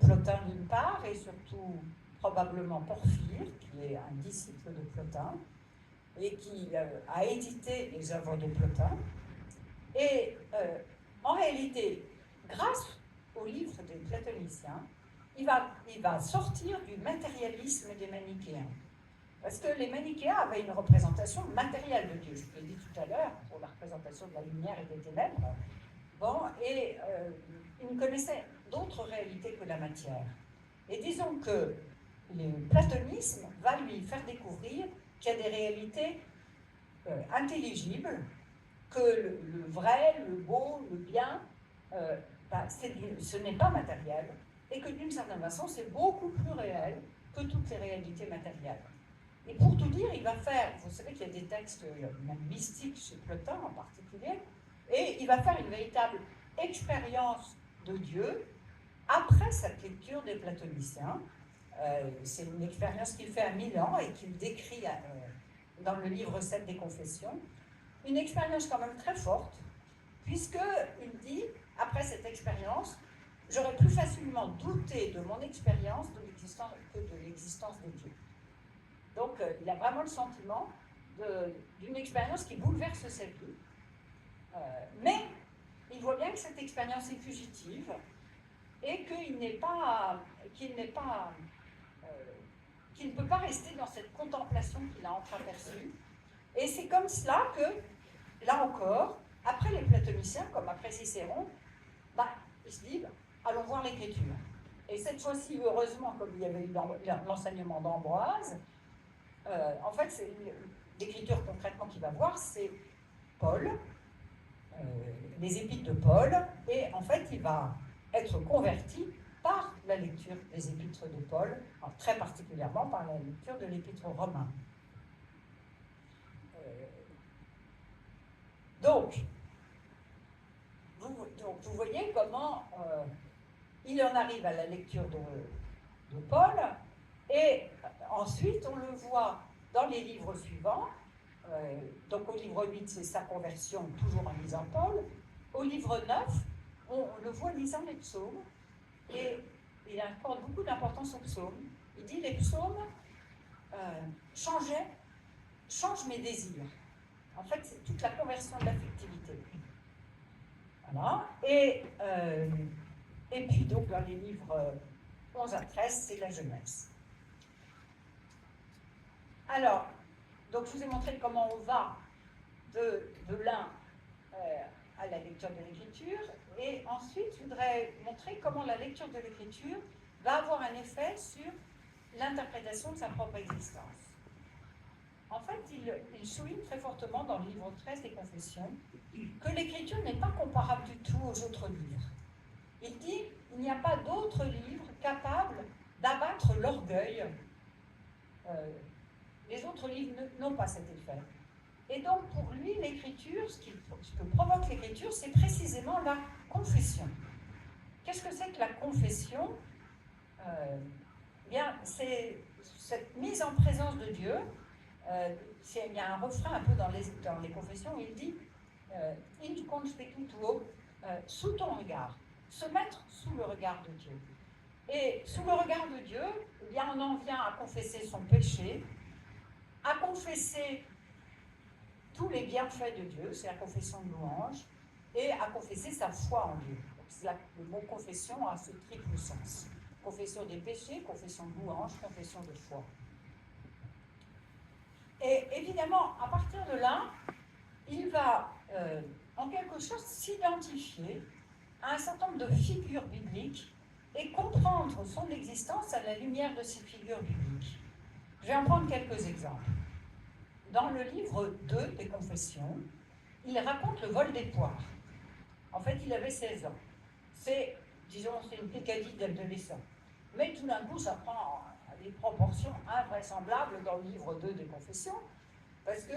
Plotin d'une part, et surtout probablement Porphyre, qui est un disciple de Plotin, et qui a édité les œuvres de Plotin. Et en réalité, grâce au livre des platoniciens, il va sortir du matérialisme des manichéens. Parce que les manichéens avaient une représentation matérielle de Dieu. Je vous l'ai dit tout à l'heure, pour la représentation de la lumière et des ténèbres. Bon, et ils ne connaissaient d'autres réalités que la matière. Et disons que le platonisme va lui faire découvrir qu'il y a des réalités intelligibles, que le vrai, le beau, le bien, ce n'est pas matériel, et que d'une certaine façon, c'est beaucoup plus réel que toutes les réalités matérielles. Et pour tout dire, il va faire, vous savez qu'il y a des textes même mystiques chez Plotin en particulier, et il va faire une véritable expérience de Dieu après cette lecture des platoniciens. C'est une expérience qu'il fait à Milan et qu'il décrit dans le livre 7 des Confessions. Une expérience quand même très forte, puisqu'il dit, après cette expérience, j'aurais plus facilement douté de mon expérience que de l'existence de Dieu. Donc, il a vraiment le sentiment d'une expérience qui bouleverse sa vie. Mais il voit bien que cette expérience est fugitive et qu'il ne peut pas rester dans cette contemplation qu'il a entreaperçue. Et c'est comme cela que, là encore, après les platoniciens, comme après Cicéron, il se dit, allons voir l'écriture. Et cette fois-ci, heureusement, comme il y avait eu l'enseignement d'Ambroise, en fait, l'écriture concrètement qu'il va voir, c'est Paul, les épîtres de Paul, et en fait, il va être converti par la lecture des épîtres de Paul, très particulièrement par la lecture de l'épître aux Romains. Donc, vous voyez comment il en arrive à la lecture de Paul, et ensuite on le voit dans les livres suivants. Donc au livre 8, c'est sa conversion, toujours en lisant Paul. Au livre 9, on le voit lisant les psaumes, et il accorde beaucoup d'importance aux psaumes. Il dit les psaumes changent mes désirs. En fait, c'est toute la conversion de l'affectivité. Voilà. Et puis donc dans les livres 11 à 13, c'est la jeunesse. Alors, donc je vous ai montré comment on va de l'un à la lecture de l'écriture, et ensuite je voudrais montrer comment la lecture de l'écriture va avoir un effet sur l'interprétation de sa propre existence. En fait, il souligne très fortement dans le livre 13 des Confessions que l'écriture n'est pas comparable du tout aux autres livres. Il dit qu'il n'y a pas d'autres livres capables d'abattre l'orgueil. Les autres livres n'ont pas cet effet. Et donc, pour lui, l'écriture, ce que provoque l'écriture, c'est précisément la confession. Qu'est-ce que c'est que la confession ? Bien, c'est cette mise en présence de Dieu. Il y a un refrain un peu dans les confessions où il dit in conspectuo, sous ton regard, se mettre sous le regard de Dieu. Et sous le regard de Dieu, eh bien, on en vient à confesser son péché, à confesser tous les bienfaits de Dieu, c'est la confession de louange, et à confesser sa foi en Dieu. Le mot confession a ce triple sens. Confession des péchés, confession de louange, confession de foi. Et évidemment, à partir de là, il va en quelque sorte s'identifier à un certain nombre de figures bibliques et comprendre son existence à la lumière de ces figures bibliques. Je vais en prendre quelques exemples. Dans le livre 2 des Confessions, il raconte le vol des poires. En fait, il avait 16 ans. C'est une pécadille d'adolescent. Mais tout d'un coup, ça prend des proportions invraisemblables dans le livre 2 des Confessions, parce que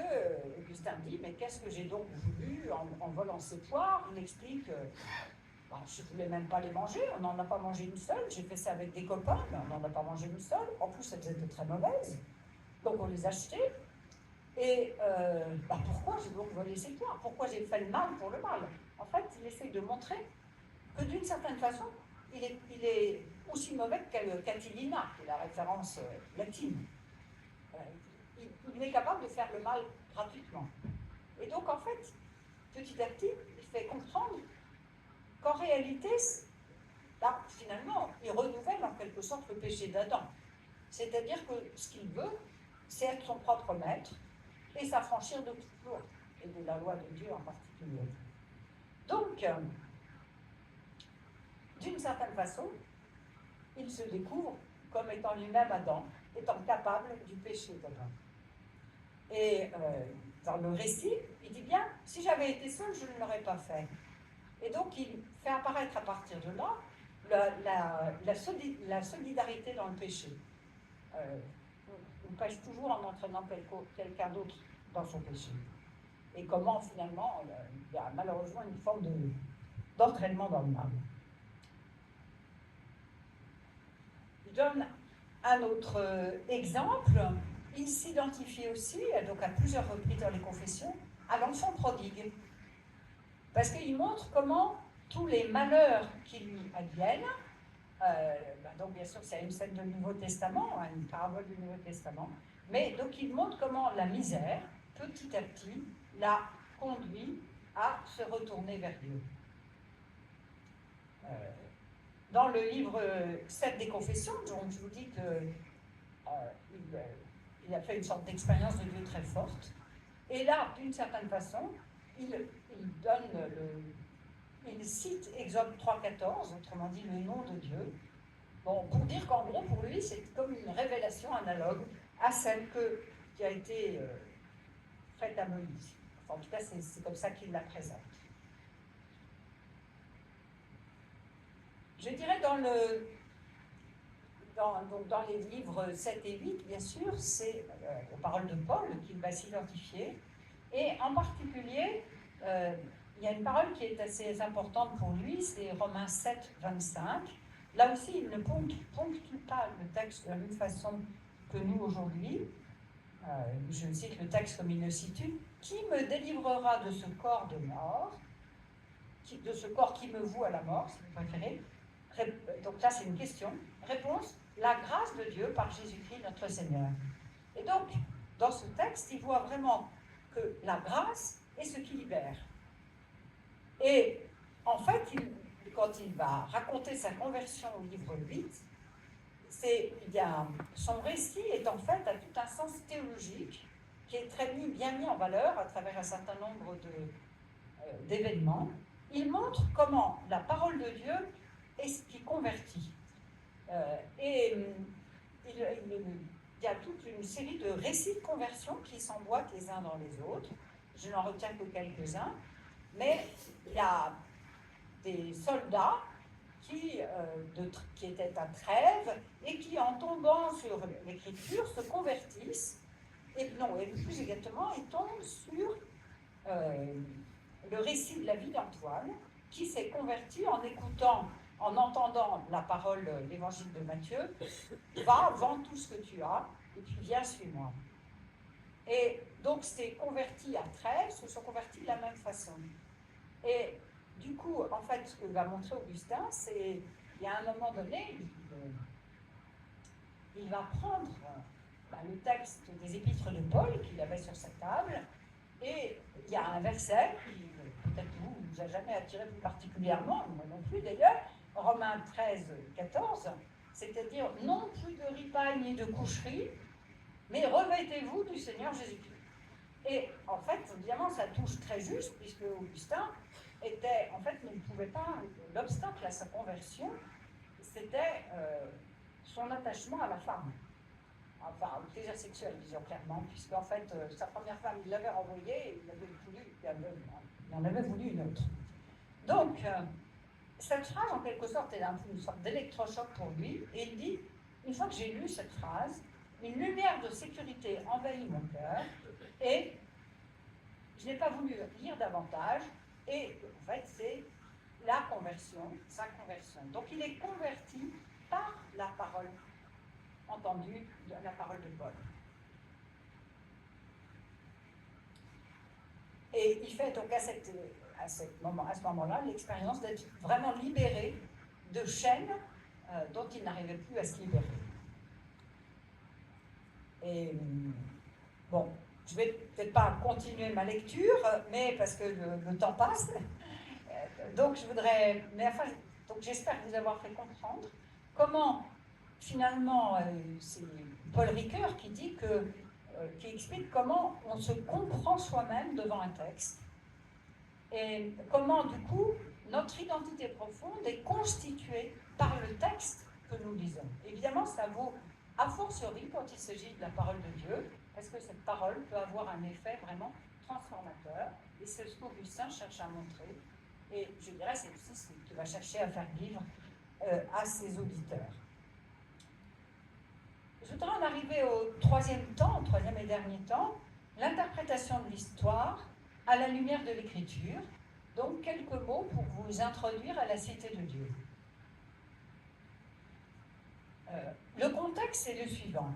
Augustin dit, mais qu'est-ce que j'ai donc voulu en volant ces poires ? Il explique, je ne voulais même pas les manger, on n'en a pas mangé une seule, j'ai fait ça avec des copains, mais on n'en a pas mangé une seule, en plus elles étaient très mauvaises, donc on les achetait. Et pourquoi j'ai donc volé ces poires ? Pourquoi j'ai fait le mal pour le mal ? En fait, il essaie de montrer que d'une certaine façon, il est aussi mauvais qu'Atilina, qui est la référence latine. Il est capable de faire le mal gratuitement. Et donc, en fait, petit à petit, il fait comprendre qu'en réalité, là, finalement, il renouvelle en quelque sorte le péché d'Adam. C'est-à-dire que ce qu'il veut, c'est être son propre maître et s'affranchir de toute loi, et de la loi de Dieu en particulier. Donc, d'une certaine façon, il se découvre comme étant lui-même Adam, étant capable du péché d'Adam. Et dans le récit, il dit bien, si j'avais été seul, je ne l'aurais pas fait. Et donc, il fait apparaître à partir de là la solidarité dans le péché. On pêche toujours en entraînant quelqu'un d'autre dans son péché. Et comment, finalement, il y a malheureusement une forme d'entraînement dans le mal. Je donne un autre exemple. Il s'identifie aussi, donc à plusieurs reprises dans les confessions, à l'enfant prodigue. Parce qu'il montre comment tous les malheurs qui lui adviennent, donc bien sûr c'est une scène du Nouveau Testament, une parabole du Nouveau Testament, mais donc il montre comment la misère, petit à petit, l'a conduit à se retourner vers Dieu. Dans le livre 7 des Confessions, donc je vous dis qu'il a fait une sorte d'expérience de Dieu très forte. Et là, d'une certaine façon, il cite Exode 3,14, autrement dit le nom de Dieu, bon, pour dire qu'en gros, pour lui, c'est comme une révélation analogue à celle qui a été faite à Moïse. Enfin, en tout cas, c'est comme ça qu'il la présente. Je dirais dans les livres 7 et 8, bien sûr, c'est aux paroles de Paul qu'il va s'identifier. Et en particulier, il y a une parole qui est assez importante pour lui, c'est Romains 7, 25. Là aussi, il ne ponctue pas le texte de la même façon que nous aujourd'hui. Je cite le texte comme il le situe. « Qui me délivrera de ce corps de mort, de ce corps qui me voue à la mort, si vous préférez ?» Donc là, c'est une question. Réponse, la grâce de Dieu par Jésus-Christ notre Seigneur. Et donc, dans ce texte, il voit vraiment que la grâce est ce qui libère. Et en fait, quand il va raconter sa conversion au livre 8, son récit est en fait à tout un sens théologique qui est bien mis en valeur à travers un certain nombre d'événements. Il montre comment la parole de Dieu est ce qui convertit. Il y a toute une série de récits de conversion qui s'emboîtent les uns dans les autres. Je n'en retiens que quelques-uns, mais il y a des soldats qui étaient à Trèves et qui, en tombant sur l'écriture, se convertissent. Et plus exactement, ils tombent sur le récit de la vie d'Antoine, qui s'est converti en entendant la parole, l'évangile de Matthieu, va, vends tout ce que tu as, et puis viens, suis-moi. Et donc, c'est converti à Trèves, se sont convertis de la même façon. Et du coup, en fait, ce que va montrer Augustin, c'est qu'il y a un moment donné, il va prendre le texte des épîtres de Paul qu'il avait sur sa table, et il y a un verset qui, peut-être vous a jamais attiré plus particulièrement, moi non plus d'ailleurs, Romains 13, 14, c'est-à-dire non plus de ripaille ni de coucherie, mais revêtez-vous du Seigneur Jésus-Christ. Et en fait, évidemment, ça touche très juste, puisque Augustin ne pouvait pas, l'obstacle à sa conversion, c'était son attachement à la femme. Enfin, au plaisir sexuel, disons clairement, puisqu'en fait, sa première femme, il l'avait renvoyée et il en avait voulu une autre. Donc, cette phrase, en quelque sorte, est une sorte d'électrochoc pour lui, et il dit, une fois que j'ai lu cette phrase, une lumière de sécurité envahit mon cœur, et je n'ai pas voulu lire davantage, et en fait, c'est sa conversion. Donc, il est converti par la parole entendue, la parole de Paul. Et il fait donc à ce moment-là l'expérience d'être vraiment libéré de chaînes dont il n'arrivait plus à se libérer. Et bon, je ne vais peut-être pas continuer ma lecture, mais parce que le temps passe. Donc je voudrais... Mais enfin, Donc j'espère vous avoir fait comprendre comment, finalement, c'est Paul Ricoeur qui dit qui explique comment on se comprend soi-même devant un texte et comment, du coup, notre identité profonde est constituée par le texte que nous lisons. Évidemment, ça vaut a fortiori quand il s'agit de la parole de Dieu, parce que cette parole peut avoir un effet vraiment transformateur, et c'est ce qu'Augustin cherche à montrer, et je dirais c'est aussi ce qu'il va chercher à faire vivre à ses auditeurs. Je voudrais en arriver au troisième et dernier temps, l'interprétation de l'histoire à la lumière de l'écriture. Donc, quelques mots pour vous introduire à la cité de Dieu. Le contexte est le suivant.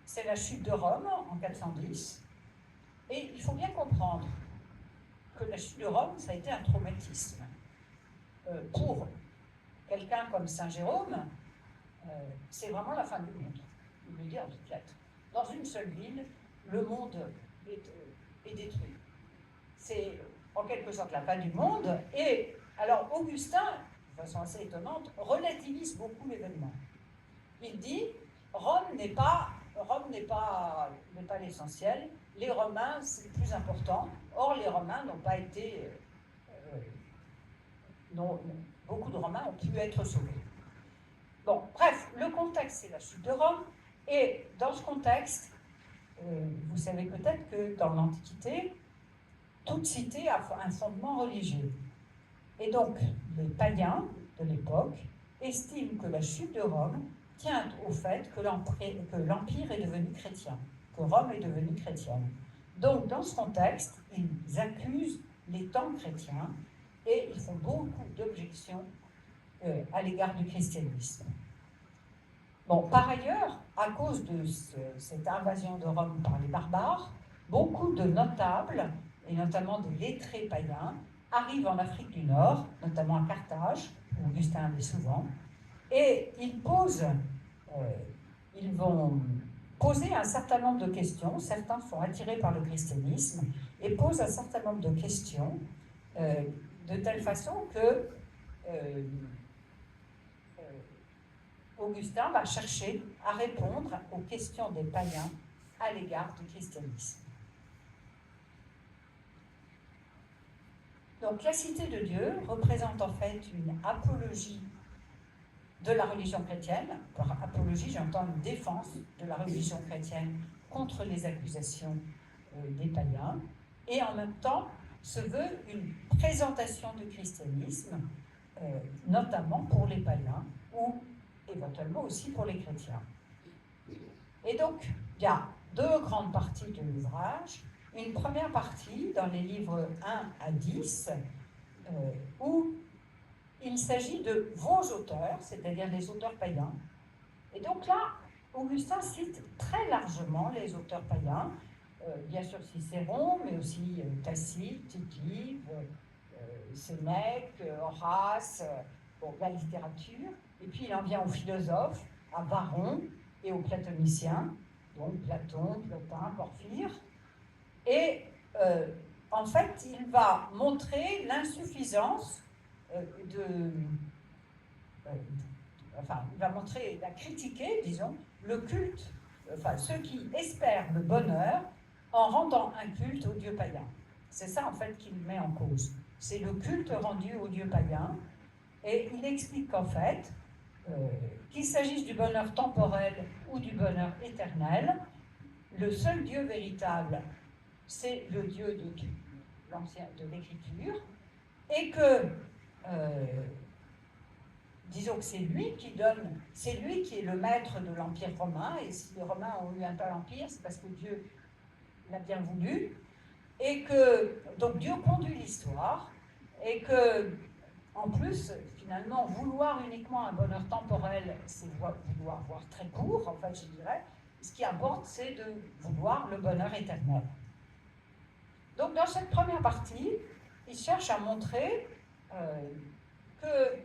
C'est la chute de Rome en 410. Et il faut bien comprendre que la chute de Rome, ça a été un traumatisme. Pour quelqu'un comme Saint Jérôme, c'est vraiment la fin du monde. Il le dit en toutes lettres. Dans une seule ville, le monde est détruit. C'est en quelque sorte la fin du monde. Et alors Augustin, de façon assez étonnante, relativise beaucoup l'événement. Il dit Rome n'est pas l'essentiel. Les Romains, c'est le plus important. Or, les Romains n'ont pas été. Beaucoup de Romains ont pu être sauvés. Bon, bref, le contexte, c'est la chute de Rome. Et dans ce contexte, vous savez peut-être que dans l'Antiquité, toute cité a un fondement religieux. Et donc, les païens de l'époque estiment que la chute de Rome tient au fait que l'Empire est devenu chrétien, que Rome est devenue chrétienne. Donc, dans ce contexte, ils accusent les temps chrétiens et ils font beaucoup d'objections à l'égard du christianisme. Bon, par ailleurs, à cause de cette invasion de Rome par les barbares, beaucoup de notables, et notamment des lettrés païens, arrivent en Afrique du Nord, notamment à Carthage, où Augustin allait souvent, et ils vont poser un certain nombre de questions. Certains sont attirés par le christianisme et posent un certain nombre de questions de telle façon que Augustin va chercher à répondre aux questions des païens à l'égard du christianisme. Donc la cité de Dieu représente en fait une apologie de la religion chrétienne. Par apologie, j'entends une défense de la religion chrétienne contre les accusations des païens, et en même temps se veut une présentation du christianisme, notamment pour les païens, ou éventuellement aussi pour les chrétiens. Et donc, il y a deux grandes parties de l'ouvrage. Une première partie, dans les livres 1 à 10, où il s'agit de vos auteurs, c'est-à-dire les auteurs païens. Et donc là, Augustin cite très largement les auteurs païens, bien sûr Cicéron, mais aussi Tacite, Tite-Live, Sénèque, Horace, la littérature. Et puis il en vient aux philosophes, à Varron et aux platoniciens, donc Platon, Plotin, Porphyre. Et en fait, il va montrer l'insuffisance il va critiquer, disons, le culte, ceux qui espèrent le bonheur en rendant un culte aux dieux païens. C'est ça, en fait, qu'il met en cause. C'est le culte rendu aux dieux païens. Et il explique qu'en fait, qu'il s'agisse du bonheur temporel ou du bonheur éternel, le seul Dieu véritable, c'est le Dieu de l'Écriture, et que, disons que c'est lui qui est le maître de l'Empire romain, et si les Romains ont eu un tel empire, c'est parce que Dieu l'a bien voulu, et que, donc Dieu conduit l'histoire, et que, en plus, finalement, vouloir uniquement un bonheur temporel, c'est vouloir voir très court, en fait, je dirais. Ce qui importe, c'est de vouloir le bonheur éternel. Donc, dans cette première partie, il cherche à montrer que,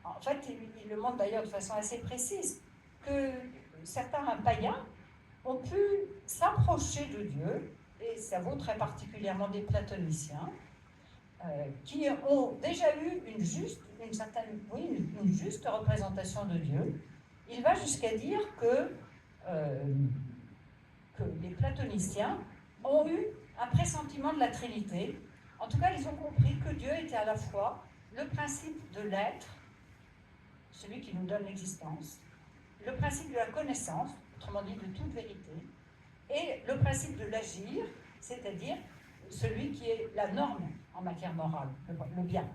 en fait, il le montre d'ailleurs de façon assez précise, que certains païens ont pu s'approcher de Dieu, et ça vaut très particulièrement des platoniciens, qui ont déjà eu une juste représentation de Dieu. Il va jusqu'à dire que les platoniciens ont eu un pressentiment de la Trinité. En tout cas, ils ont compris que Dieu était à la fois le principe de l'être, celui qui nous donne l'existence, le principe de la connaissance, autrement dit de toute vérité, et le principe de l'agir, c'est-à-dire celui qui est la norme en matière morale, le bien.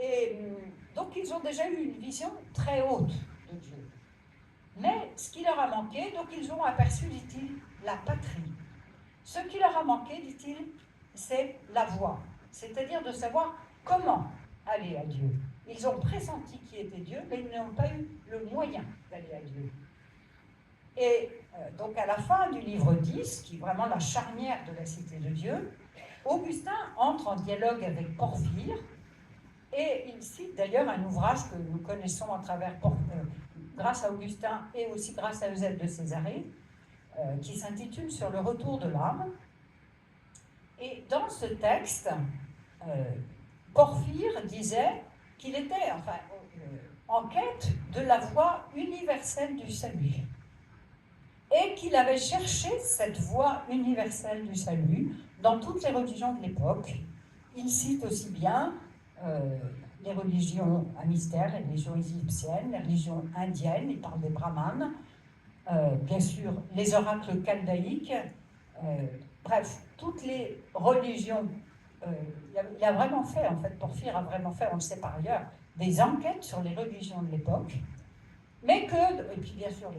Et donc ils ont déjà eu une vision très haute de Dieu. Mais ce qui leur a manqué, donc ils ont aperçu, dit-il, la patrie. Ce qui leur a manqué, dit-il, c'est la voie, c'est-à-dire de savoir comment aller à Dieu. Ils ont pressenti qui était Dieu, mais ils n'ont pas eu le moyen d'aller à Dieu. Et donc à la fin du livre 10, qui est vraiment la charnière de la Cité de Dieu, Augustin entre en dialogue avec Porphyre, et il cite d'ailleurs un ouvrage que nous connaissons à travers grâce à Augustin et aussi grâce à Eusèbe de Césarée, qui s'intitule « Sur le retour de l'âme ». Et dans ce texte, Porphyre disait qu'il était en quête de la voie universelle du salut et qu'il avait cherché cette voie universelle du salut dans toutes les religions de l'époque. Il cite aussi bien les religions à mystère, les religions égyptiennes, les religions indiennes, il parle des brahmanes, bien sûr les oracles chaldéiques, bref, toutes les religions. Il a vraiment fait, en fait, Porphyre a vraiment fait, on le sait par ailleurs, des enquêtes sur les religions de l'époque, mais et puis bien sûr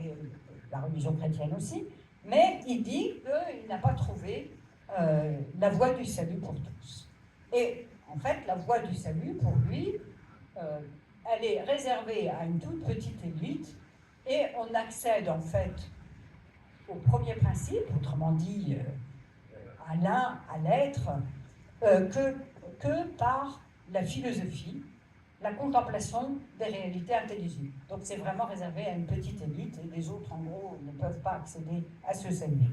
la religion chrétienne aussi, mais il dit qu'il n'a pas trouvé la voie du salut pour tous. Et en fait, la voie du salut, pour lui, elle est réservée à une toute petite élite, et on accède en fait au premier principe, autrement dit à l'un, à l'être, que par la philosophie, la contemplation des réalités intelligibles. Donc c'est vraiment réservé à une petite élite, et les autres, en gros, ne peuvent pas accéder à ce salut.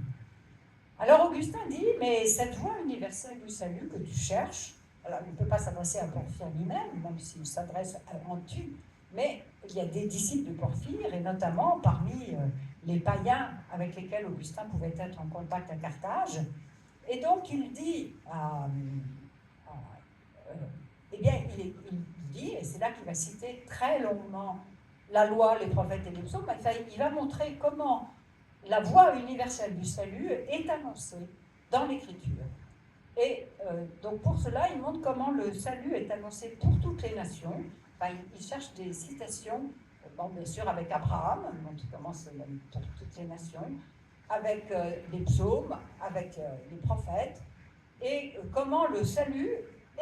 Alors Augustin dit, mais cette voie universelle du salut que tu cherches, alors il ne peut pas s'adresser à Porphyre lui-même, même s'il s'adresse en tu, mais il y a des disciples de Porphyre, et notamment parmi les païens avec lesquels Augustin pouvait être en contact à Carthage. Et donc il dit, eh bien, il dit, et c'est là qu'il va citer très longuement la loi, les prophètes et les psaumes, il va montrer comment la voie universelle du salut est annoncée dans l'Écriture. Et donc pour cela, il montre comment le salut est annoncé pour toutes les nations. Il cherche des citations, bon, bien sûr avec Abraham, donc il commence pour toutes les nations, avec les psaumes, avec les prophètes, et comment le salut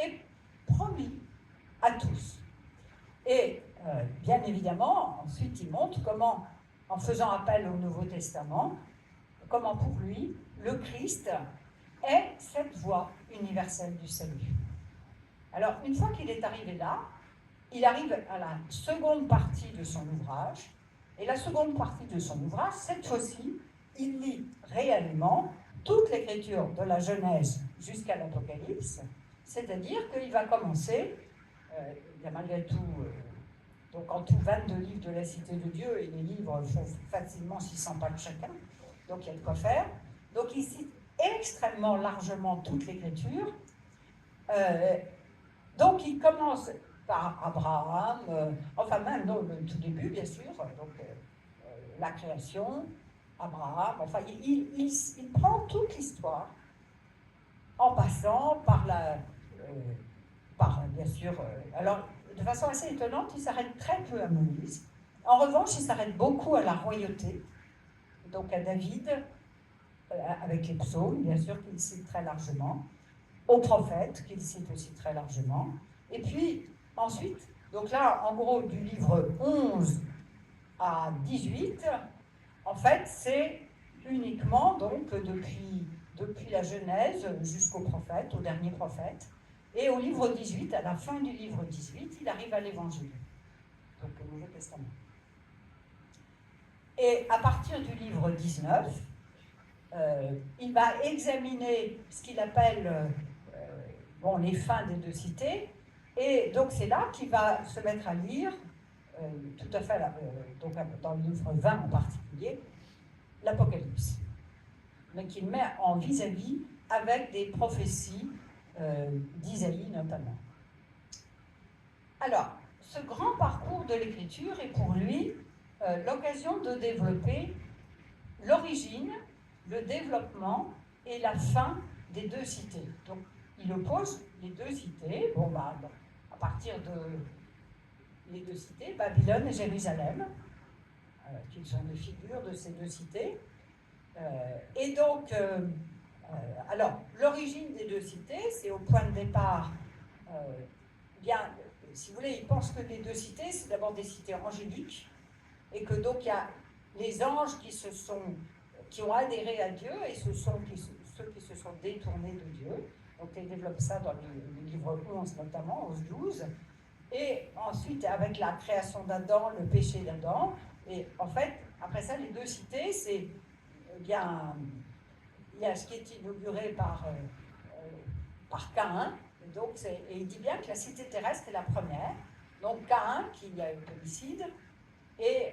est promis à tous. Et bien évidemment, ensuite il montre comment, en faisant appel au Nouveau Testament, comment pour lui, le Christ est cette voie universelle du salut. Alors, une fois qu'il est arrivé là, il arrive à la seconde partie de son ouvrage, et la seconde partie de son ouvrage, cette fois-ci, il lit réellement toute l'écriture de la Genèse jusqu'à l'Apocalypse, c'est-à-dire qu'il va commencer, il y a malgré tout, donc en tout 22 livres de la Cité de Dieu, et les livres font facilement 600 pages chacun, donc il y a de quoi faire. Donc il cite extrêmement largement toute l'écriture. Donc il commence par Abraham, enfin même non, le tout début bien sûr, donc la création, Abraham, enfin il prend toute l'histoire en passant par bien sûr, alors de façon assez étonnante, il s'arrête très peu à Moïse. En revanche, il s'arrête beaucoup à la royauté, donc à David, avec les psaumes, bien sûr, qu'il cite très largement, aux prophètes, qu'il cite aussi très largement, et puis ensuite, donc là, en gros, du livre 11 à 18, en fait, c'est uniquement, donc, depuis la Genèse jusqu'au prophète, au dernier prophète, et au livre 18, à la fin du livre 18, il arrive à l'Évangile, donc au Nouveau Testament. Et à partir du livre 19, il va examiner ce qu'il appelle bon, les fins des deux cités. Et donc c'est là qu'il va se mettre à lire, tout à fait, donc dans le livre 20 en particulier, l'Apocalypse, mais qu'il met en vis-à-vis avec des prophéties d'Isaïe notamment. Alors, ce grand parcours de l'écriture est pour lui l'occasion de développer l'origine, le développement et la fin des deux cités. Donc, il oppose les deux cités, à partir de les deux cités, Babylone et Jérusalem, qui sont des figures de ces deux cités. Et donc, alors, l'origine des deux cités, c'est au point de départ, si vous voulez, il pense que les deux cités, c'est d'abord des cités angéliques, et que donc il y a les anges qui ont adhéré à Dieu, et ce sont ceux qui se sont détournés de Dieu. Donc il développe ça dans le livre 11 notamment, 11-12. Et ensuite, avec la création d'Adam, le péché d'Adam, et en fait, après ça, les deux cités, c'est bien, il y a ce qui est inauguré par Caïn, et, donc et il dit bien que la cité terrestre est la première, donc Caïn, qui a eu l'homicide, et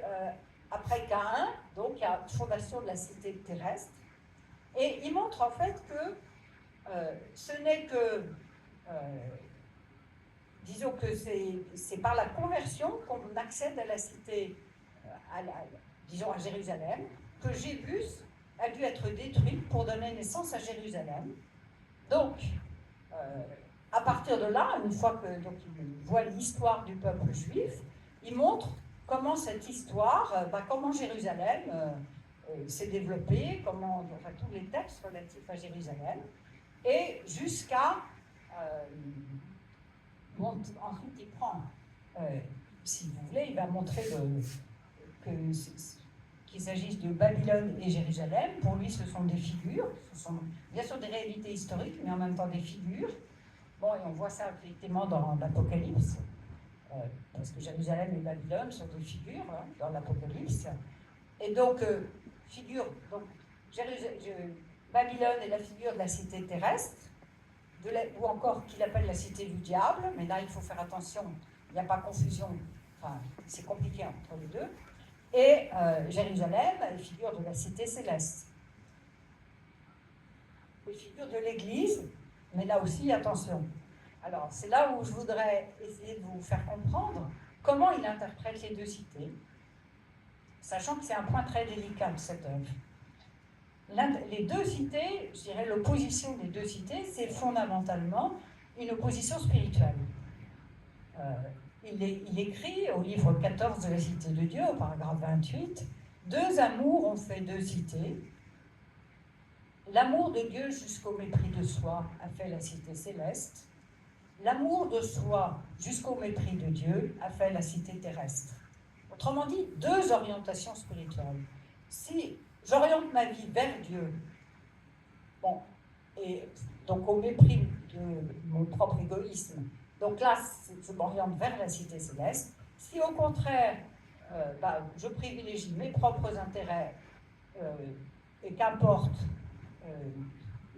après Caïn, donc il y a la fondation de la cité terrestre, et il montre en fait que ce n'est que, disons que c'est par la conversion qu'on accède à la cité, disons à Jérusalem, que Jébus a dû être détruit pour donner naissance à Jérusalem. Donc, à partir de là, une fois que il voit l'histoire du peuple juif, il montre comment cette histoire, comment Jérusalem s'est développée, tous les textes relatifs à Jérusalem, et jusqu'à... ensuite, il prend, si vous voulez, il va montrer qu'il s'agisse de Babylone et Jérusalem. Pour lui, ce sont des figures, ce sont bien sûr des réalités historiques, mais en même temps des figures. Bon, et on voit ça effectivement dans l'Apocalypse, parce que Jérusalem et Babylone sont des figures dans l'Apocalypse. Et donc, Babylone est la figure de la cité terrestre, ou encore qu'il appelle la cité du diable, mais là il faut faire attention, il n'y a pas confusion, c'est compliqué entre les deux. Et Jérusalem est figure de la cité céleste. Les figures de l'Église, mais là aussi attention. Alors c'est là où je voudrais essayer de vous faire comprendre comment il interprète les deux cités, sachant que c'est un point très délicat de cette œuvre. Les deux cités, je dirais l'opposition des deux cités, c'est fondamentalement une opposition spirituelle. Il écrit au livre 14 de la Cité de Dieu, au paragraphe 28, « Deux amours ont fait deux cités. L'amour de Dieu jusqu'au mépris de soi a fait la cité céleste. L'amour de soi jusqu'au mépris de Dieu a fait la cité terrestre. » Autrement dit, deux orientations spirituelles. Si j'oriente ma vie vers Dieu, et donc au mépris de mon propre égoïsme, donc là, je m'oriente vers la cité céleste. Si au contraire, je privilégie mes propres intérêts et qu'importe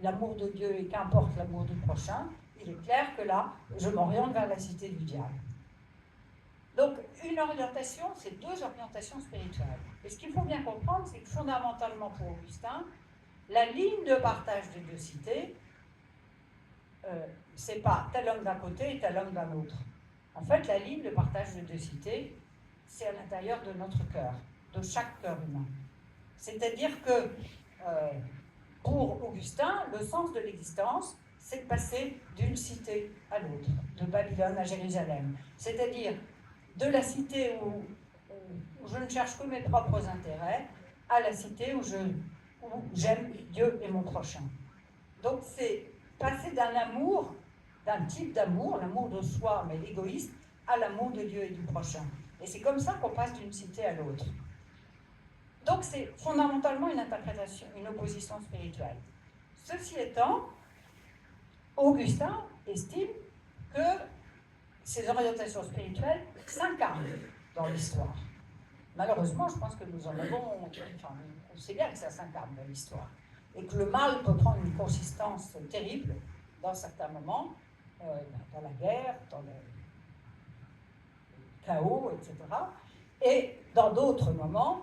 l'amour de Dieu et qu'importe l'amour du prochain, il est clair que là, je m'oriente vers la cité du diable. Donc, une orientation, c'est deux orientations spirituelles. Et ce qu'il faut bien comprendre, c'est que fondamentalement pour Augustin, la ligne de partage des deux cités, c'est pas tel homme d'un côté et tel homme d'un autre. En fait, la ligne de partage des deux cités, c'est à l'intérieur de notre cœur, de chaque cœur humain. C'est-à-dire que, pour Augustin, le sens de l'existence, c'est de passer d'une cité à l'autre, de Babylone à Jérusalem. C'est-à-dire de la cité où je ne cherche que mes propres intérêts, à la cité où j'aime Dieu et mon prochain. Donc c'est passer d'un amour, d'un type d'amour, l'amour de soi mais égoïste, à l'amour de Dieu et du prochain. Et c'est comme ça qu'on passe d'une cité à l'autre. Donc c'est fondamentalement une interprétation, une opposition spirituelle. Ceci étant, Augustin estime que ces orientations spirituelles s'incarnent dans l'histoire. Malheureusement, je pense que nous en avons... on sait bien que ça s'incarne dans l'histoire. Et que le mal peut prendre une consistance terrible dans certains moments. dans la guerre, dans le chaos, etc. Et dans d'autres moments,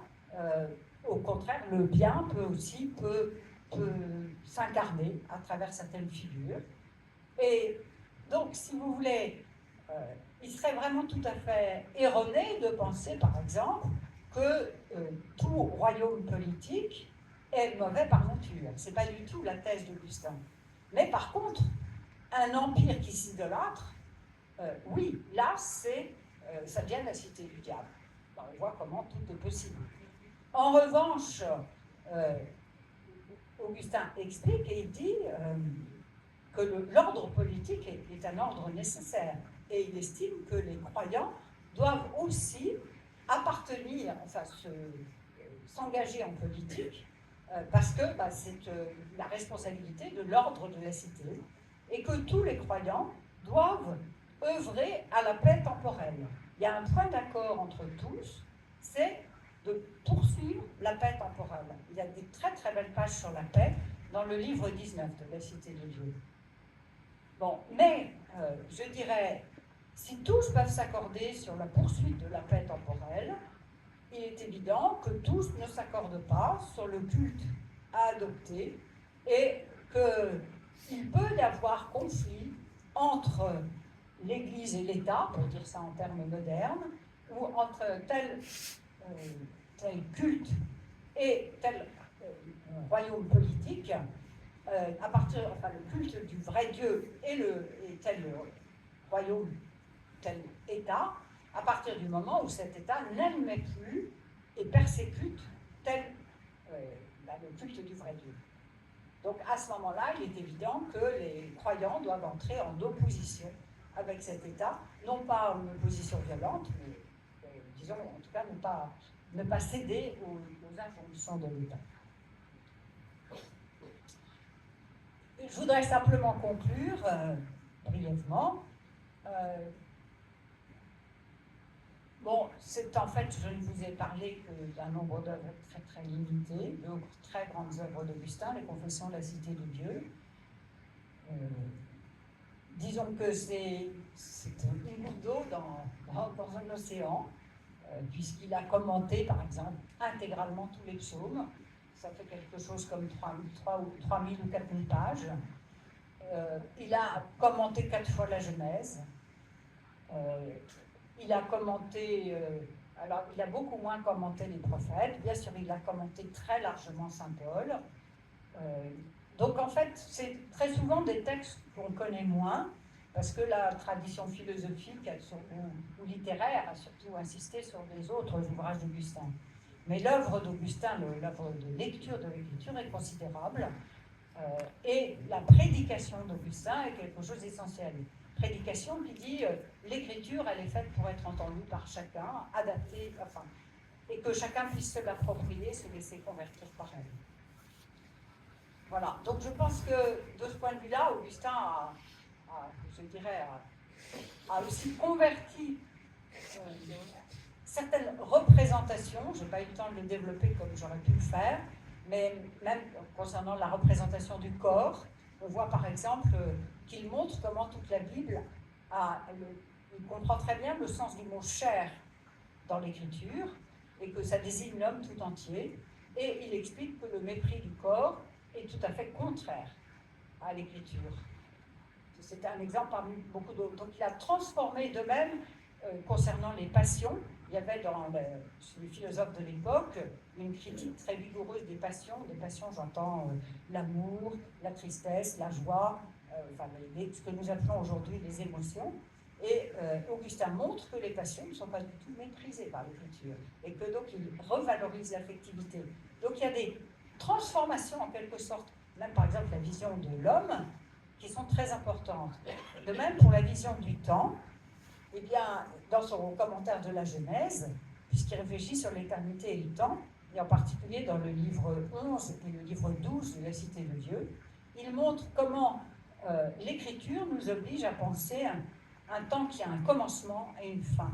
au contraire, le bien peut s'incarner à travers certaines figures. Et donc, si vous voulez, il serait vraiment tout à fait erroné de penser, par exemple, que tout royaume politique est mauvais par nature. Ce n'est pas du tout la thèse d'Augustin. Mais par contre, un empire qui s'idolâtre, oui, là, ça vient de la cité du diable. Alors, on voit comment tout est possible. En revanche, Augustin explique et il dit que l'ordre politique est un ordre nécessaire. Et il estime que les croyants doivent aussi appartenir, enfin s'engager en politique, parce que c'est la responsabilité de l'ordre de la cité, et que tous les croyants doivent œuvrer à la paix temporelle. Il y a un point d'accord entre tous, c'est de poursuivre la paix temporelle. Il y a des très très belles pages sur la paix dans le livre 19 de la Cité de Dieu. Bon, mais je dirais, si tous peuvent s'accorder sur la poursuite de la paix temporelle, il est évident que tous ne s'accordent pas sur le culte à adopter et qu'il peut y avoir conflit entre l'Église et l'État, pour dire ça en termes modernes, ou entre tel culte et tel royaume politique, le culte du vrai Dieu et tel royaume, tel État, à partir du moment où cet État n'admet plus et persécute le culte du vrai Dieu. Donc à ce moment-là, il est évident que les croyants doivent entrer en opposition avec cet État, non pas en opposition violente, mais disons en tout cas ne pas céder aux injonctions de l'État. Je voudrais simplement conclure brièvement. C'est en fait, je ne vous ai parlé que d'un nombre d'œuvres très très limité, deux très grandes œuvres d'Augustin, les Confessions de la Cité de Dieu. Disons que c'est une goutte d'eau dans un océan, puisqu'il a commenté, par exemple, intégralement tous les psaumes. Ça fait quelque chose comme 3000 ou 4000 pages. Il a commenté 4 fois la Genèse. Il a commenté, alors il a beaucoup moins commenté les prophètes, bien sûr il a commenté très largement Saint Paul. Donc en fait, c'est très souvent des textes qu'on connaît moins, parce que la tradition philosophique ou littéraire a surtout insisté sur les autres ouvrages d'Augustin. Mais l'œuvre d'Augustin, l'œuvre de lecture de l'Écriture est considérable, et la prédication d'Augustin est quelque chose d'essentiel. Prédication qui dit l'Écriture, elle est faite pour être entendue par chacun, adaptée, et que chacun puisse se l'approprier, se laisser convertir par elle. Voilà, donc je pense que de ce point de vue-là, Augustin a aussi converti certaines représentations, je n'ai pas eu le temps de le développer comme j'aurais pu le faire, mais même concernant la représentation du corps, on voit par exemple qu'il montre comment toute la Bible il comprend très bien le sens du mot chair dans l'Écriture, et que ça désigne l'homme tout entier, et il explique que le mépris du corps est tout à fait contraire à l'Écriture. C'était un exemple parmi beaucoup d'autres. Donc il a transformé de même, concernant les passions, il y avait chez les philosophes de l'époque une critique très vigoureuse des passions. Des passions, j'entends l'amour, la tristesse, la joie, ce que nous appelons aujourd'hui les émotions. Et Augustin montre que les passions ne sont pas du tout méprisées par l'Écriture, et que donc il revalorise l'affectivité. Donc il y a des transformations en quelque sorte, même par exemple la vision de l'homme, qui sont très importantes. De même pour la vision du temps, eh bien, dans son commentaire de la Genèse, puisqu'il réfléchit sur l'éternité et le temps, et en particulier dans le livre 11 et le livre 12 de la Cité de Dieu, il montre comment l'Écriture nous oblige à penser un temps qui a un commencement et une fin,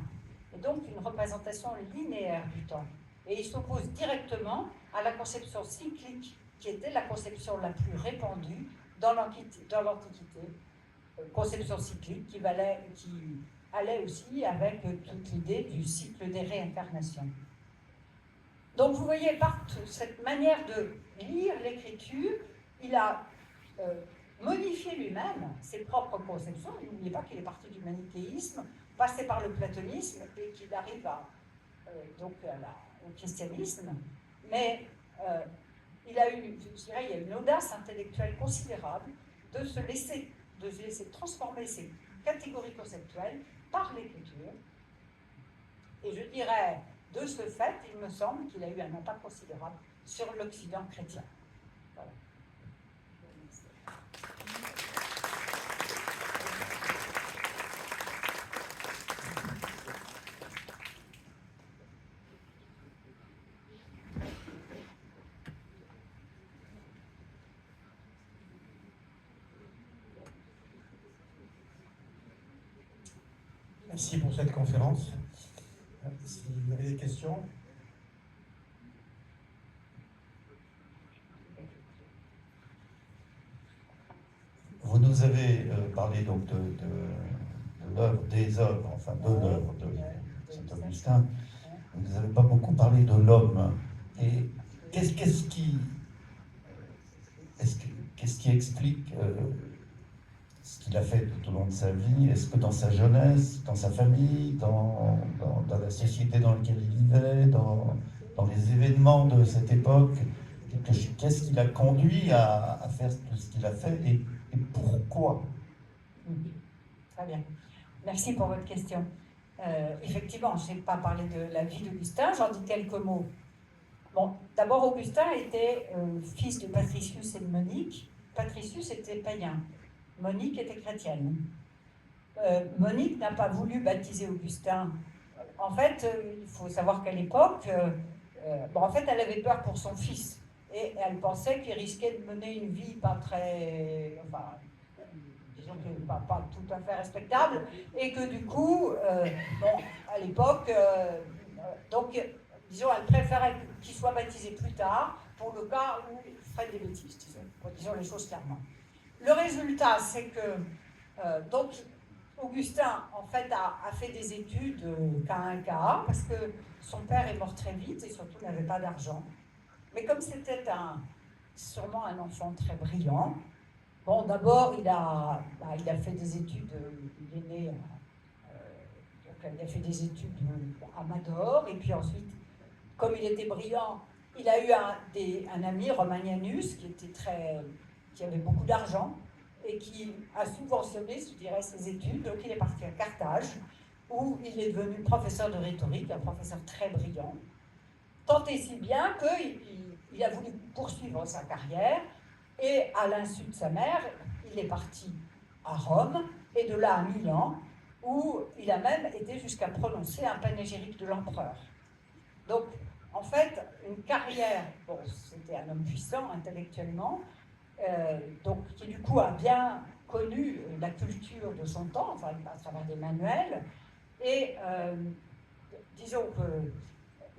et donc une représentation linéaire du temps. Et il s'oppose directement à la conception cyclique, qui était la conception la plus répandue dans l'Antiquité, conception cyclique qui allait aussi avec toute l'idée du cycle des réincarnations. Donc vous voyez, par cette manière de lire l'écriture, il a modifié lui-même ses propres conceptions. N'oubliez pas qu'il est parti du manichéisme, passé par le platonisme et qu'il arrive au christianisme. Mais il a eu, je dirais, il y a une audace intellectuelle considérable de se laisser transformer ces catégories conceptuelles par l'écriture. Et je dirais, de ce fait, il me semble qu'il a eu un impact considérable sur l'Occident chrétien. Voilà. Merci pour cette conférence. Si vous avez des questions. Vous nous avez parlé donc de l'œuvre, des œuvres, enfin de l'œuvre de Saint-Augustin. Vous nous avez pas beaucoup parlé de l'homme. Et qu'est-ce qui explique ce qu'il a fait tout au long de sa vie? Est-ce que dans sa jeunesse, dans sa famille, dans la société dans laquelle il vivait, dans les événements de cette époque, qu'est-ce qui l'a conduit à faire tout ce qu'il a fait et pourquoi? Très bien. Merci pour votre question. Effectivement, je n'ai pas parlé de la vie d'Augustin, j'en dis quelques mots. Bon, d'abord, Augustin était fils de Patricius et de Monique. Patricius était païen. Monique était chrétienne. Monique n'a pas voulu baptiser Augustin. En fait, il faut savoir qu'à l'époque, elle avait peur pour son fils. Et elle pensait qu'il risquait de mener une vie pas très... disons que pas tout à fait respectable. Et que du coup, à l'époque... disons, elle préférait qu'il soit baptisé plus tard, pour le cas où il ferait des bêtises, disons les choses clairement. Le résultat, c'est que Augustin, en fait, a fait des études K1, parce que son père est mort très vite et surtout n'avait pas d'argent. Mais comme c'était sûrement un enfant très brillant, bon, d'abord, il a fait des études, il est né, il a fait des études à Mador, et puis ensuite, comme il était brillant, il a eu un ami, Romanianus, qui avait beaucoup d'argent et qui a subventionné, je dirais, ses études. Donc il est parti à Carthage, où il est devenu professeur de rhétorique, un professeur très brillant, tant et si bien qu'il a voulu poursuivre sa carrière, et à l'insu de sa mère, il est parti à Rome, et de là à Milan, où il a même été jusqu'à prononcer un panégyrique de l'empereur. Donc, en fait, une carrière, bon, c'était un homme puissant intellectuellement, qui du coup a bien connu la culture de son temps, enfin à travers des manuels, et disons que,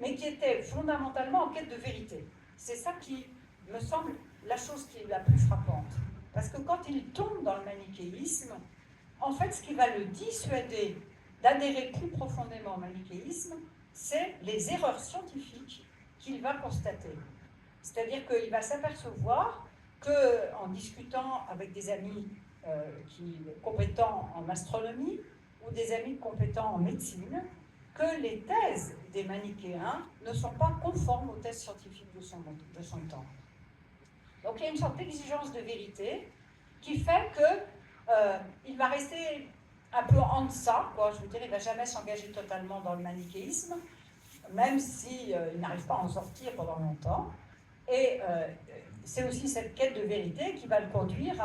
mais qui était fondamentalement en quête de vérité. C'est ça qui me semble la chose qui est la plus frappante. Parce que quand il tombe dans le manichéisme, en fait, ce qui va le dissuader d'adhérer plus profondément au manichéisme, c'est les erreurs scientifiques qu'il va constater. C'est-à-dire qu'il va s'apercevoir qu'en discutant avec des amis compétents en astronomie ou des amis compétents en médecine, que les thèses des manichéens ne sont pas conformes aux thèses scientifiques de son temps. Donc il y a une sorte d'exigence de vérité qui fait qu'il va rester un peu en deçà, je veux dire, il ne va jamais s'engager totalement dans le manichéisme, même s'il n'arrive pas à en sortir pendant longtemps. Et c'est aussi cette quête de vérité qui va le conduire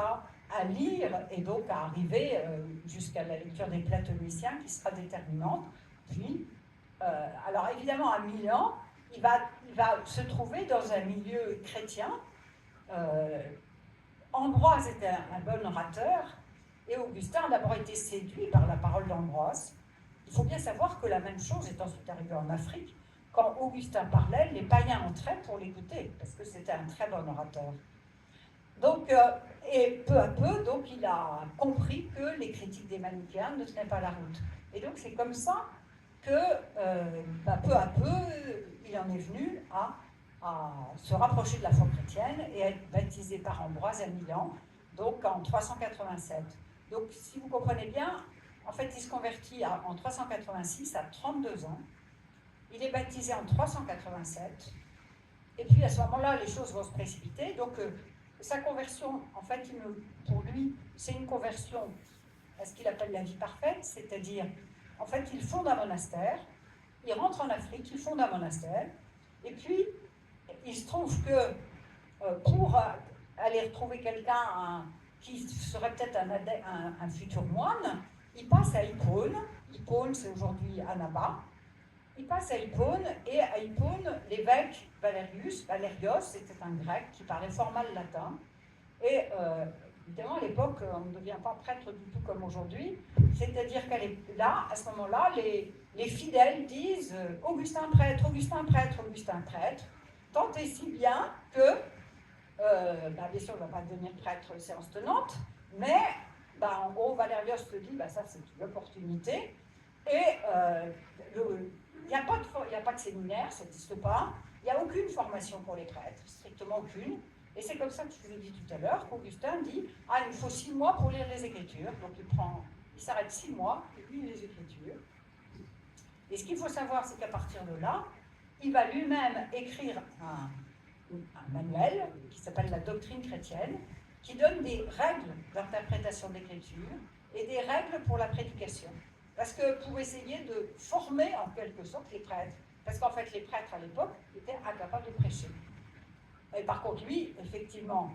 à lire et donc à arriver jusqu'à la lecture des platoniciens qui sera déterminante. Puis, alors évidemment à Milan, il va se trouver dans un milieu chrétien. Ambroise était un bon orateur et Augustin a d'abord été séduit par la parole d'Ambroise. Il faut bien savoir que la même chose est ensuite arrivée en Afrique. Quand Augustin parlait, les païens entraient pour l'écouter, parce que c'était un très bon orateur. Donc, et peu à peu, donc, il a compris que les critiques des manichéens ne tenaient pas la route. Et donc c'est comme ça que peu à peu, il en est venu à se rapprocher de la foi chrétienne et à être baptisé par Ambroise à Milan, donc en 387. Donc si vous comprenez bien, en fait il se convertit en 386 à 32 ans, il est baptisé en 387, et puis à ce moment-là les choses vont se précipiter, donc sa conversion, en fait, pour lui, c'est une conversion à ce qu'il appelle la vie parfaite, c'est-à-dire, en fait, il fonde un monastère, il rentre en Afrique, il fonde un monastère, et puis, il se trouve que pour aller retrouver quelqu'un qui serait peut-être un futur moine, il passe à Hippone. Hippone, c'est aujourd'hui Annaba. Il passe à Hippone, et à Hippone, l'évêque Valérios, c'était un grec qui parlait fort mal latin, et évidemment à l'époque, on ne devient pas prêtre du tout comme aujourd'hui, c'est-à-dire là, à ce moment-là, les fidèles disent Augustin prêtre, Augustin prêtre, Augustin prêtre, tant et si bien que, bien sûr, on ne va pas devenir prêtre séance tenante, mais en gros, Valérios te dit, ça c'est une opportunité, et il n'y a pas de séminaire, ça n'existe pas. Il n'y a aucune formation pour les prêtres, strictement aucune. Et c'est comme ça que je vous ai dit tout à l'heure qu'Augustin dit « Ah, il me faut 6 mois pour lire les Écritures. » Donc il s'arrête 6 mois, il lit les Écritures. Et ce qu'il faut savoir, c'est qu'à partir de là, il va lui-même écrire un manuel qui s'appelle la Doctrine chrétienne, qui donne des règles d'interprétation de l'Écriture et des règles pour la prédication. Parce que pour essayer de former en quelque sorte les prêtres, parce qu'en fait les prêtres à l'époque étaient incapables de prêcher. Et par contre lui, effectivement,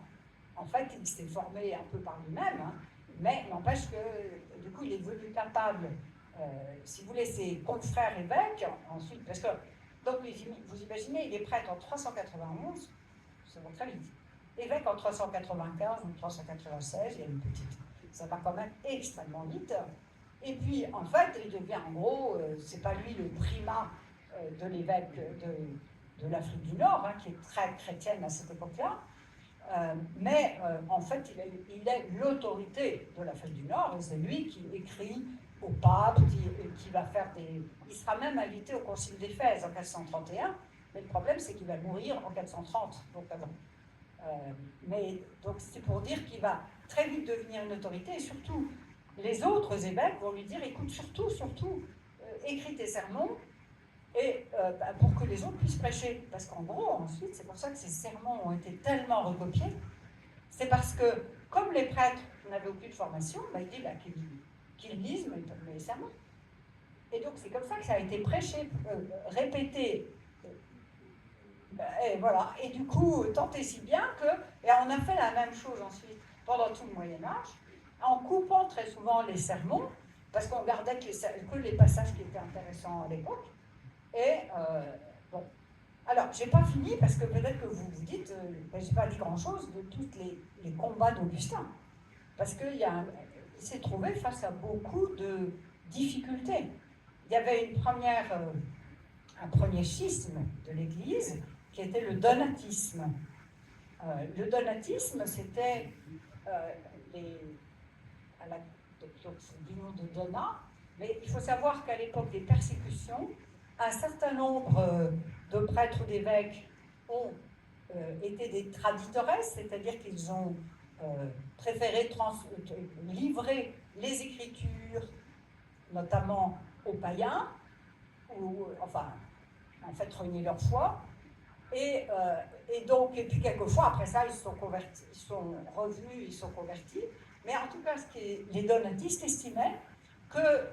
en fait il s'est formé un peu par lui-même, mais n'empêche que du coup il est devenu capable, si vous voulez, ses confrères évêques, ensuite, parce que, donc vous imaginez, il est prêtre en 391, ça va très vite, évêque en 395 ou 396, il y a une petite, ça va quand même extrêmement vite. Et puis, en fait, il devient, en gros, c'est pas lui le primat de l'évêque de l'Afrique du Nord, qui est très chrétienne à cette époque-là, mais en fait, il est l'autorité de l'Afrique du Nord, et c'est lui qui écrit au pape, qui va faire des... Il sera même invité au Concile d'Éphèse en 431, mais le problème, c'est qu'il va mourir en 430, donc avant. Mais donc, c'est pour dire qu'il va très vite devenir une autorité, et surtout, les autres évêques vont lui dire, écoute, surtout, écris tes sermons, et pour que les autres puissent prêcher. Parce qu'en gros, ensuite, c'est pour ça que ces sermons ont été tellement recopiés, c'est parce que, comme les prêtres n'avaient aucune formation, il dit qu'ils lisent les sermons. Et donc, c'est comme ça que ça a été prêché, répété, et voilà. Et du coup, tant et si bien que, et on a fait la même chose ensuite pendant tout le Moyen-Âge, en coupant très souvent les sermons, parce qu'on gardait que les passages qui étaient intéressants à l'époque. Et bon. Alors, je n'ai pas fini, parce que peut-être que vous vous dites, je n'ai pas dit grand-chose de tous les combats d'Augustin. Parce qu'il s'est trouvé face à beaucoup de difficultés. Il y avait un premier schisme de l'Église, qui était le donatisme. Le donatisme, c'était du nom de Donat, mais il faut savoir qu'à l'époque des persécutions, un certain nombre de prêtres ou d'évêques ont été des traditores, c'est-à-dire qu'ils ont préféré livrer les Écritures, notamment aux païens, ou enfin, en fait, renier leur foi. Et puis quelquefois, après ça, ils sont revenus, ils sont convertis. Mais en tout cas, les donatistes estimaient que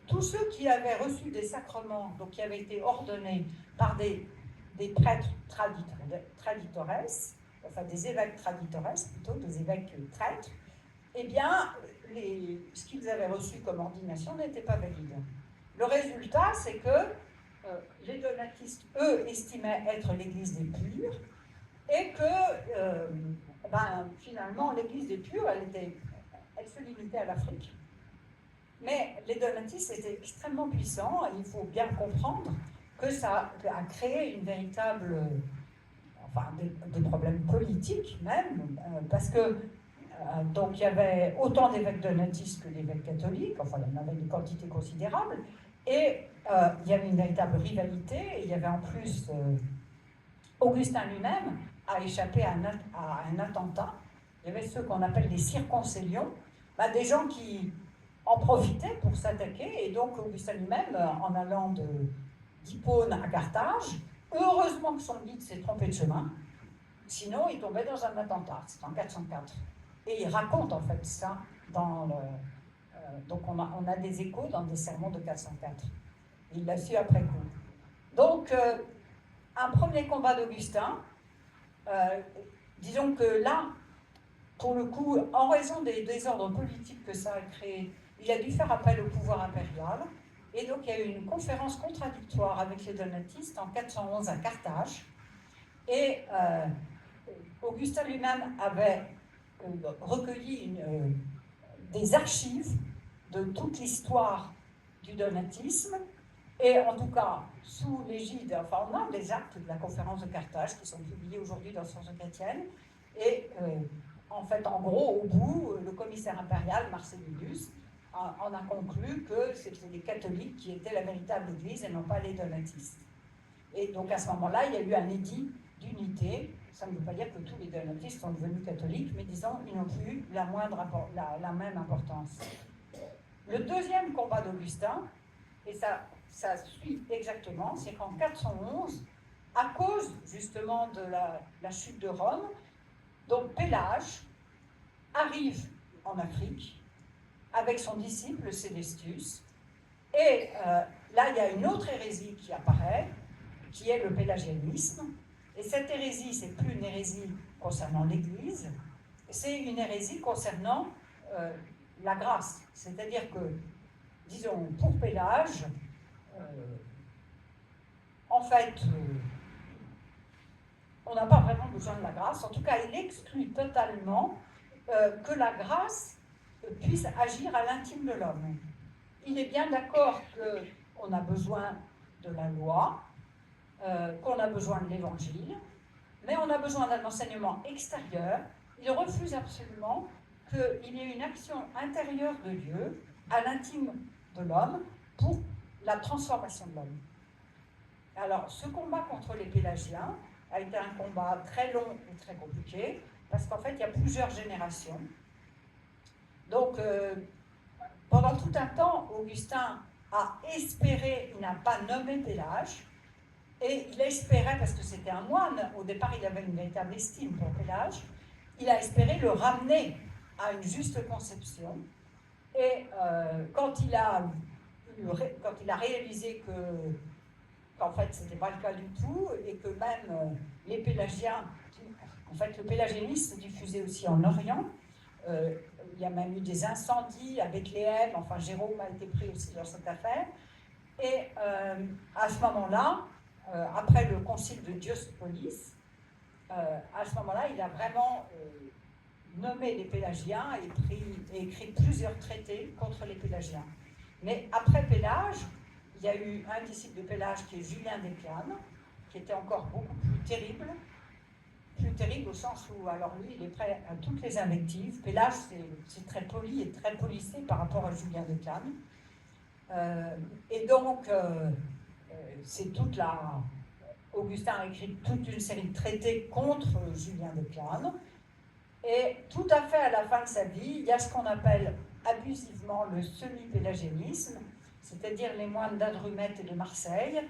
tous ceux qui avaient reçu des sacrements, donc qui avaient été ordonnés par des prêtres traditores, enfin des évêques traditores plutôt, des évêques prêtres, eh bien, ce qu'ils avaient reçu comme ordination n'était pas valide. Le résultat, c'est que les donatistes, eux, estimaient être l'église des purs, et que finalement, l'église des purs, elle se limitait à l'Afrique. Mais les donatistes étaient extrêmement puissants, et il faut bien comprendre que ça a créé une véritable enfin des problèmes politiques même, parce que donc il y avait autant d'évêques donatistes que d'évêques catholiques, enfin il y en avait une quantité considérable, et il y avait une véritable rivalité, et il y avait en plus Augustin lui-même a échappé à un attentat. Il y avait ceux qu'on appelle des circoncellions, des gens qui en profitaient pour s'attaquer, et donc Augustin lui-même, en allant d'Hippone à Carthage, heureusement que son guide s'est trompé de chemin, sinon il tombait dans un attentat, c'est en 404. Et il raconte en fait ça dans le... donc on a des échos dans des sermons de 404. Il l'a su après coup. Donc, un premier combat d'Augustin, disons que là, pour le coup, en raison des désordres politiques que ça a créé, il a dû faire appel au pouvoir impérial, et donc il y a eu une conférence contradictoire avec les donatistes en 411 à Carthage, et Augustin lui-même avait recueilli des archives de toute l'histoire du donatisme, et en tout cas, sous l'égide, enfin on a des actes de la conférence de Carthage qui sont publiés aujourd'hui dans Sources chrétiennes, et en fait, en gros, au bout, le commissaire impérial, Marcellinus, en a conclu que c'était les catholiques qui étaient la véritable église et non pas les donatistes. Et donc à ce moment-là, il y a eu un édit d'unité. Ça ne veut pas dire que tous les donatistes sont devenus catholiques, mais disons, ils n'ont plus la même importance. Le deuxième combat d'Augustin, et ça suit exactement, c'est qu'en 411, à cause justement de la chute de Rome, donc Pélage arrive en Afrique avec son disciple Célestus, et là il y a une autre hérésie qui apparaît, qui est le pélagianisme, et cette hérésie, c'est plus une hérésie concernant l'Église, c'est une hérésie concernant la grâce, c'est-à-dire que, disons, pour Pélage, en fait, on n'a pas vraiment besoin de la grâce. En tout cas, il exclut totalement que la grâce puisse agir à l'intime de l'homme. Il est bien d'accord qu'on a besoin de la loi, qu'on a besoin de l'évangile, mais on a besoin d'un enseignement extérieur. Il refuse absolument qu'il y ait une action intérieure de Dieu à l'intime de l'homme pour la transformation de l'homme. Alors, ce combat contre les pélagiens a été un combat très long et très compliqué, parce qu'en fait, il y a plusieurs générations. Donc, pendant tout un temps, Augustin a espéré, il n'a pas nommé Pélage, et il espérait, parce que c'était un moine, au départ il avait une véritable estime pour Pélage, il a espéré le ramener à une juste conception, et quand il a réalisé qu'en fait c'était pas le cas du tout, et que même les pélagiens, en fait le pélagianisme se diffusait aussi en Orient, il y a même eu des incendies à Bethléem, enfin Jérôme a été pris aussi dans cette affaire, et à ce moment-là, après le concile de Diospolis, à ce moment-là, il a vraiment nommé les pélagiens et écrit plusieurs traités contre les pélagiens. Mais après Pélage, il y a eu un disciple de Pélage qui est Julien d'Épiane, qui était encore beaucoup plus terrible au sens où, alors lui, il est prêt à toutes les invectives. Pélage, c'est très poli et très policé par rapport à Julien d'Épiane. Et donc, c'est Augustin a écrit toute une série de traités contre Julien d'Épiane. Et tout à fait à la fin de sa vie, il y a ce qu'on appelle abusivement le semi-pélagianisme, c'est-à-dire les moines d'Adrumète et de Marseille,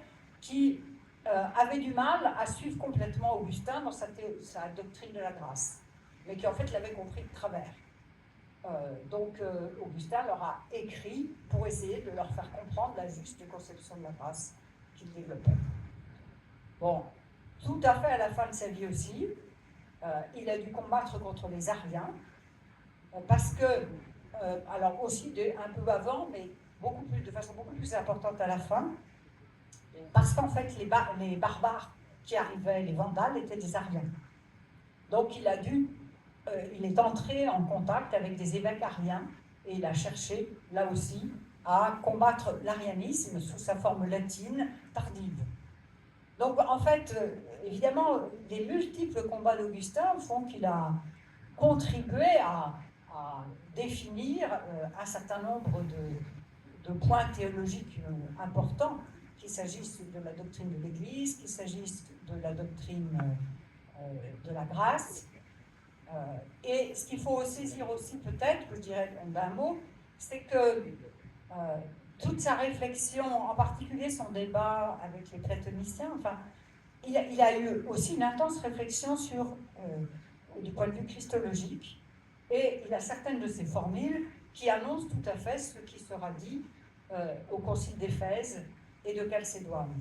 qui avaient du mal à suivre complètement Augustin dans sa doctrine de la grâce, mais qui en fait l'avaient compris de travers. Donc Augustin leur a écrit pour essayer de leur faire comprendre la juste conception de la grâce qu'il développait. Bon, tout à fait à la fin de sa vie aussi, il a dû combattre contre les Ariens, parce que, alors aussi un peu avant, mais de façon beaucoup plus importante à la fin, parce qu'en fait les barbares qui arrivaient, les Vandales, étaient des Ariens. Donc il est entré en contact avec des évêques ariens, et il a cherché, là aussi, à combattre l'arianisme sous sa forme latine tardive. Donc en en fait, évidemment, les multiples combats d'Augustin font qu'il a contribué à définir un certain nombre de points théologiques importants, qu'il s'agisse de la doctrine de l'Église, qu'il s'agisse de la doctrine de la grâce. Et ce qu'il faut saisir aussi peut-être, que je dirais d'un mot, c'est que toute sa réflexion, en particulier son débat avec les platoniciens, enfin, il a eu aussi une intense réflexion sur, du point de vue christologique, et il a certaines de ses formules qui annoncent tout à fait ce qui sera dit au Concile d'Éphèse et de Chalcédoine.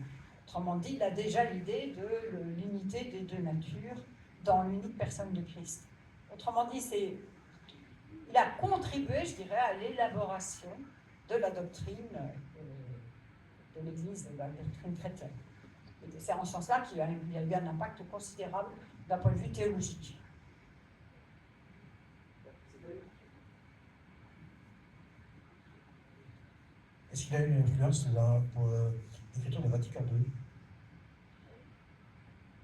Autrement dit, il a déjà l'idée de l'unité des deux natures dans l'unique personne de Christ. Autrement dit, il a contribué, je dirais, à l'élaboration de la doctrine de l'Église, de la doctrine chrétienne. Et c'est en ce sens-là qu'il a eu un impact considérable d'un point de vue théologique. Est-ce qu'il a une influence pour l'écriture de Vatican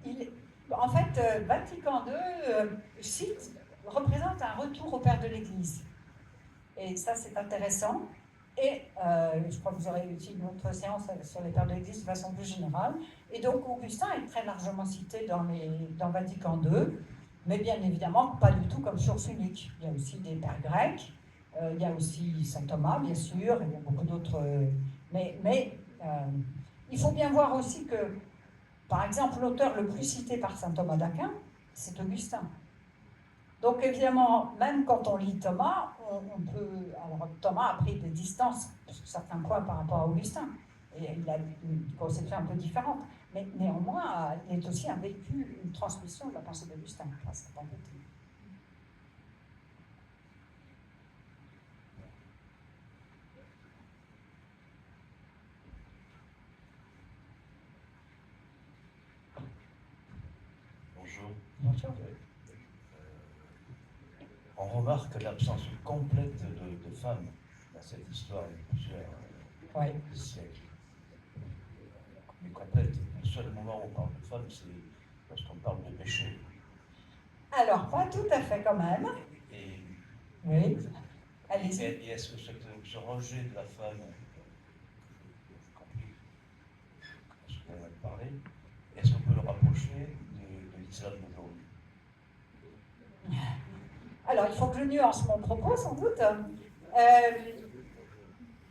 II? En fait, Vatican II représente un retour au Père de l'Église. Et ça, c'est intéressant. Et je crois que vous aurez aussi une autre séance sur les Pères de l'Église de façon plus générale. Et donc, Augustin est très largement cité dans Vatican II, mais bien évidemment, pas du tout comme source unique. Il y a aussi des pères grecs, il y a aussi saint Thomas, bien sûr, il y a beaucoup d'autres. Mais il faut bien voir aussi que, par exemple, l'auteur le plus cité par saint Thomas d'Aquin, c'est Augustin. Donc évidemment, même quand on lit Thomas, on peut... Alors Thomas a pris des distances sur certains points par rapport à Augustin, et il a une conception un peu différente, mais néanmoins, il est aussi un vécu, une transmission de la pensée d'Augustin. C'est pas petit. Bonjour. Bonjour. On remarque l'absence complète de femmes dans cette histoire de plusieurs siècles. Mais complète. Le seul moment où on parle de femmes, c'est lorsqu'on parle de péché. Alors, pas tout à fait quand même. Oui. Allez-y. Et est-ce que ce rejet de la femme, ce qu'on vient de parler, est-ce qu'on peut le rapprocher de l'islam d'aujourd'hui? Alors, il faut que je nuance mon propos, sans doute.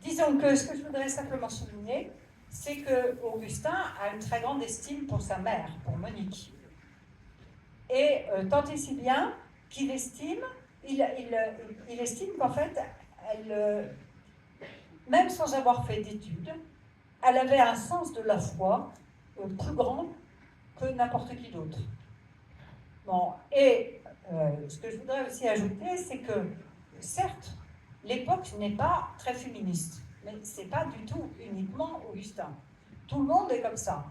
Disons que ce que je voudrais simplement souligner, c'est que Augustin a une très grande estime pour sa mère, pour Monique. Et tant et si bien qu'il estime, il estime qu'en fait, même sans avoir fait d'études, elle avait un sens de la foi plus grand que n'importe qui d'autre. Bon, et ce que je voudrais aussi ajouter, c'est que, certes, l'époque n'est pas très féministe, mais ce n'est pas du tout uniquement Augustin. Tout le monde est comme ça.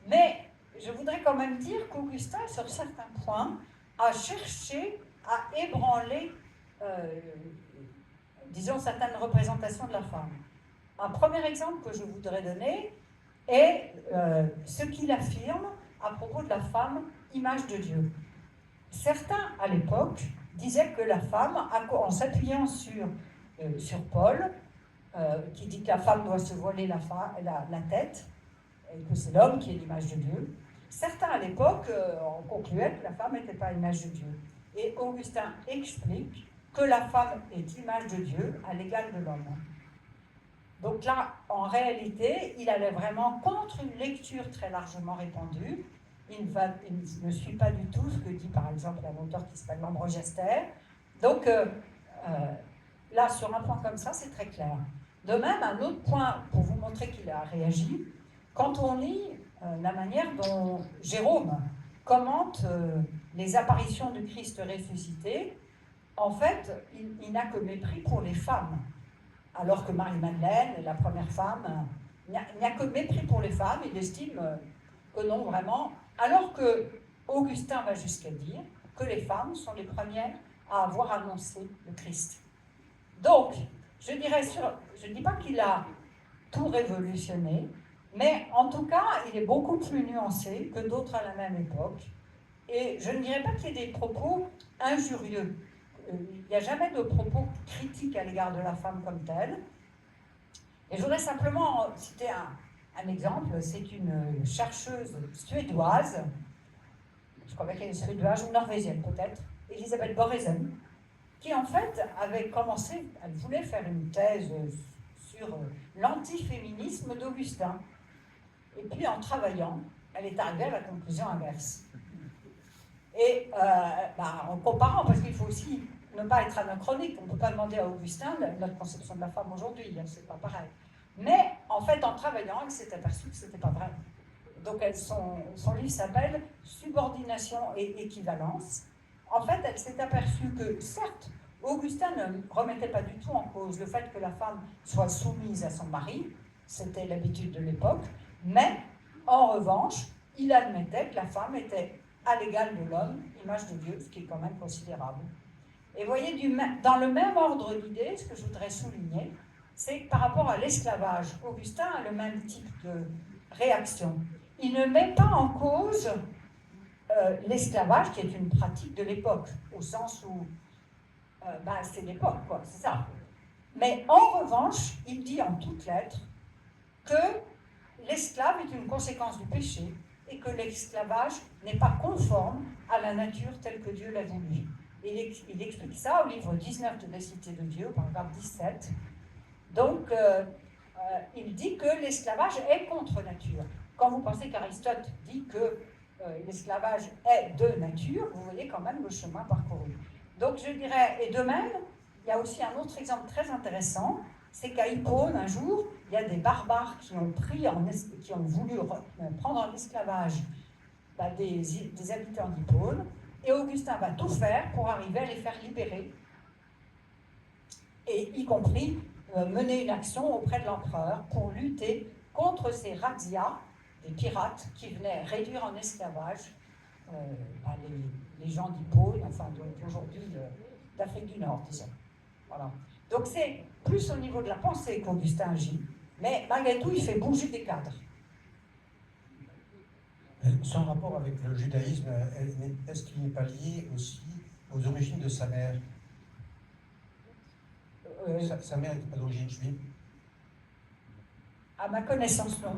Mais je voudrais quand même dire qu'Augustin, sur certains points, a cherché à ébranler, disons, certaines représentations de la femme. Un premier exemple que je voudrais donner est ce qu'il affirme à propos de la femme, image de Dieu. Certains, à l'époque, disaient que la femme, en s'appuyant sur Paul, qui dit que la femme doit se voiler la tête, et que c'est l'homme qui est l'image de Dieu, certains, à l'époque, concluaient que la femme n'était pas l'image de Dieu. Et Augustin explique que la femme est l'image de Dieu à l'égal de l'homme. Donc là, en réalité, il allait vraiment contre une lecture très largement répandue. Il ne suit pas du tout ce que dit par exemple un auteur qui s'appelle Lambrogester. Donc là, sur un point comme ça, c'est très clair. De même, un autre point pour vous montrer qu'il a réagi, quand on lit la manière dont Jérôme commente les apparitions du Christ ressuscité, en fait, il n'a que mépris pour les femmes. Alors que Marie-Madeleine, la première femme, il n'y a que mépris pour les femmes, il estime que non, vraiment. Alors que Augustin va jusqu'à dire que les femmes sont les premières à avoir annoncé le Christ. Donc, je ne dis pas qu'il a tout révolutionné, Mais en tout cas, il est beaucoup plus nuancé que d'autres à la même époque. Et je ne dirais pas qu'il y ait des propos injurieux. Il n'y a jamais de propos critiques à l'égard de la femme comme telle. Et je voudrais simplement citer un exemple. C'est une chercheuse suédoise, je crois qu'elle est suédoise ou norvégienne peut-être, Elisabeth Boresen, qui en fait avait commencé, elle voulait faire une thèse sur l'antiféminisme d'Augustin. Et puis en travaillant, elle est arrivée à la conclusion inverse. Et en comparant, parce qu'il faut aussi ne pas être anachronique, on ne peut pas demander à Augustin notre conception de la femme aujourd'hui, c'est pas pareil. Mais en fait, en travaillant, elle s'est aperçue que ce n'était pas vrai. Donc son livre s'appelle Subordination et équivalence. En fait, elle s'est aperçue que, certes, Augustin ne remettait pas du tout en cause le fait que la femme soit soumise à son mari, c'était l'habitude de l'époque, mais en revanche, il admettait que la femme était à l'égal de l'homme, image de Dieu, ce qui est quand même considérable. Et vous voyez, dans le même ordre d'idées, ce que je voudrais souligner, c'est que par rapport à l'esclavage, Augustin a le même type de réaction. Il ne met pas en cause l'esclavage, qui est une pratique de l'époque, au sens où c'est l'époque, quoi, c'est ça. Mais en revanche, il dit en toutes lettres que l'esclave est une conséquence du péché et que l'esclavage n'est pas conforme à la nature telle que Dieu l'a voulu. Il explique ça au livre 19 de la Cité de Dieu, paragraphe 17. Donc, il dit que l'esclavage est contre nature. Quand vous pensez qu'Aristote dit que l'esclavage est de nature, vous voyez quand même le chemin parcouru. Donc, je dirais, et de même, il y a aussi un autre exemple très intéressant, c'est qu'à Hippone, un jour, il y a des barbares qui ont voulu prendre en esclavage des habitants d'Hippone, et Augustin va tout faire pour arriver à les faire libérer, et y compris mener une action auprès de l'empereur pour lutter contre ces razzias, des pirates qui venaient réduire en esclavage les gens d'Hippone, enfin d'aujourd'hui d'Afrique du Nord, disons. Voilà. Donc c'est plus au niveau de la pensée qu'Augustin agit, mais malgré tout, il fait bouger des cadres. Son rapport avec le judaïsme, est-ce qu'il n'est pas lié aussi aux origines de sa mère? Sa mère n'était pas d'origine juive? À ma connaissance, non.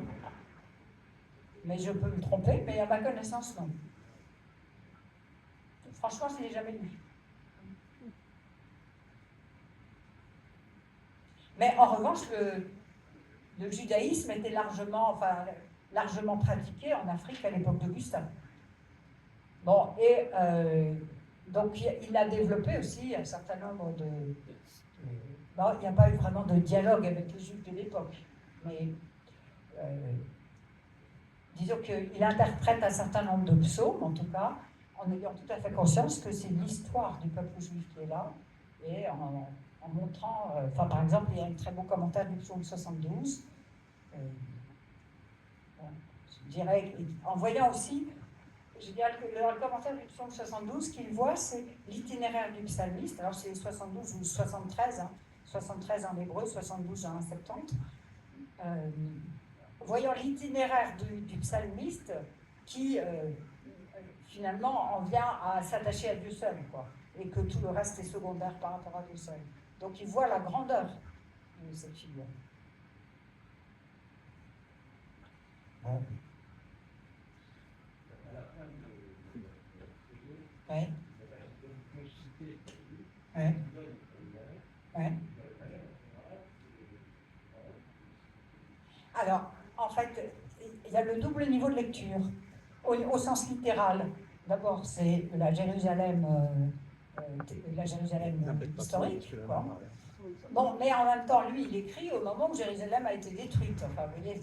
Mais je peux me tromper, mais à ma connaissance, non. Franchement, je ne l'ai jamais lu. Mais en revanche, le judaïsme était largement pratiqué en Afrique à l'époque d'Augustin. Bon, et donc il a développé aussi un certain nombre de... Bon, il n'y a pas eu vraiment de dialogue avec les Juifs de l'époque, mais disons qu'il interprète un certain nombre de psaumes, en tout cas, en ayant tout à fait conscience que c'est l'histoire du peuple juif qui est là, et en montrant, par exemple, il y a un très beau commentaire du psaume 72, je dirais, en voyant aussi, je dirais que le commentaire du psaume 72 qu'il voit, c'est l'itinéraire du psalmiste, alors c'est 72 ou 73, 73 en hébreu, 72 en 70, voyant l'itinéraire du psalmiste qui finalement en vient à s'attacher à Dieu seul, quoi, et que tout le reste est secondaire par rapport à Dieu seul. Donc il voit la grandeur de cette figure. Bon. Oui. Oui. Oui. Alors, en fait, il y a le double niveau de lecture, au sens littéral. D'abord, c'est la Jérusalem historique, quoi. Bon, mais en même temps, lui, il écrit au moment où Jérusalem a été détruite. Enfin, vous voyez,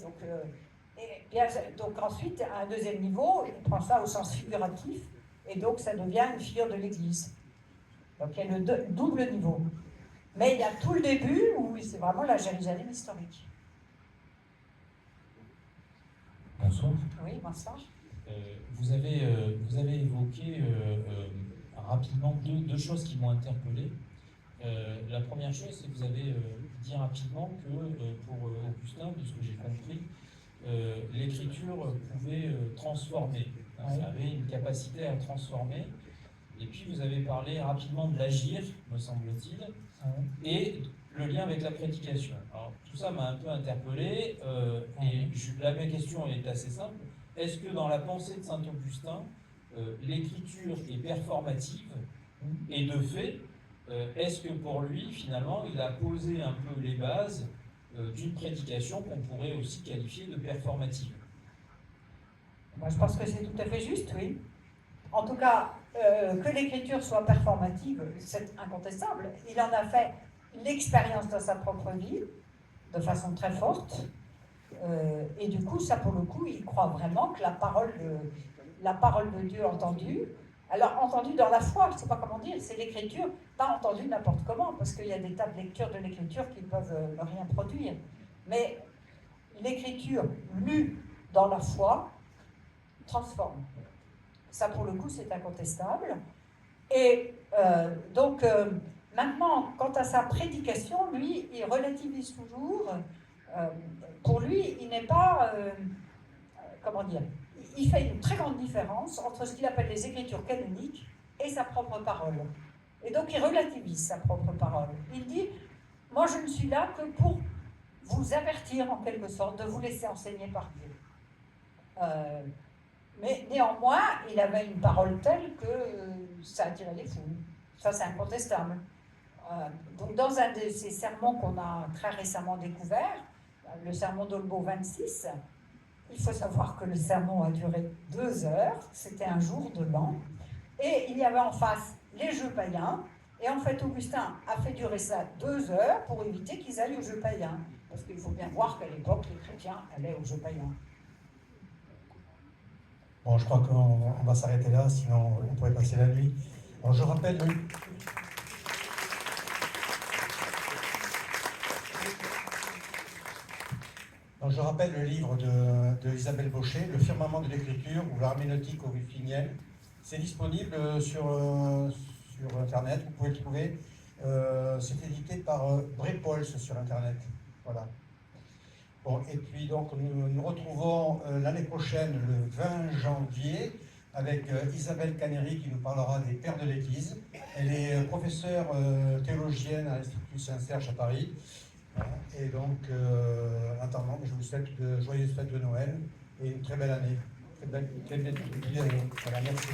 donc ensuite, à un deuxième niveau, il prend ça au sens figuratif, et donc ça devient une figure de l'Église. Donc il y a le double niveau. Mais il y a tout le début où c'est vraiment la Jérusalem historique. Bonsoir. Oui, bonsoir. Vous avez évoqué rapidement deux choses qui m'ont interpellé. La première chose, c'est que vous avez dit rapidement que pour Augustin, de ce que j'ai compris, l'écriture pouvait transformer. Ouais. Ça avait une capacité à transformer. Et puis vous avez parlé rapidement de l'agir, me semble-t-il, et le lien avec la prédication. Alors tout ça m'a un peu interpellé, ma question est assez simple. Est-ce que dans la pensée de saint Augustin, l'écriture est performative, et de fait, est-ce que pour lui, finalement, il a posé un peu les bases d'une prédication qu'on pourrait aussi qualifier de performative? Moi, je pense que c'est tout à fait juste, oui. En tout cas, que l'écriture soit performative, c'est incontestable. Il en a fait l'expérience dans sa propre vie, de façon très forte. Et du coup, ça, pour le coup, il croit vraiment que la parole de Dieu entendue, alors entendue dans la foi, je ne sais pas comment dire, c'est l'écriture, pas entendue n'importe comment, parce qu'il y a des tas de lectures de l'écriture qui peuvent ne rien produire. Mais l'écriture lue dans la foi transforme. Ça, pour le coup, c'est incontestable. Et donc, maintenant, quant à sa prédication, lui, il relativise toujours. Pour lui, il n'est pas... comment dire? Il fait une très grande différence entre ce qu'il appelle les écritures canoniques et sa propre parole. Et donc, il relativise sa propre parole. Il dit, moi, je ne suis là que pour vous avertir, en quelque sorte, de vous laisser enseigner par Dieu. Mais néanmoins, il avait une parole telle que ça attirait les foules. Ça, c'est incontestable. Donc, dans un de ces sermons qu'on a très récemment découvert, le sermon d'Olbo 26, il faut savoir que le sermon a duré 2 heures, c'était un jour de l'an, et il y avait en face les jeux païens, et en fait, Augustin a fait durer ça 2 heures pour éviter qu'ils aillent aux jeux païens. Parce qu'il faut bien voir qu'à l'époque, les chrétiens allaient aux jeux païens. Bon, je crois qu'on va s'arrêter là, sinon on pourrait passer la nuit. Alors, je rappelle le livre de Isabelle Baucher, Le firmament de l'écriture ou l'herméneutique augustinienne. C'est disponible sur Internet, vous pouvez le trouver. C'est édité par Brepols sur Internet. Voilà. Bon, et puis donc nous nous retrouvons l'année prochaine, le 20 janvier, avec Isabelle Caneri qui nous parlera des Pères de l'Église. Elle est professeure théologienne à l'Institut Saint-Serge à Paris. Et donc, en attendant, je vous souhaite de joyeuses fêtes de Noël et une très belle année. Très belle année. Voilà, merci.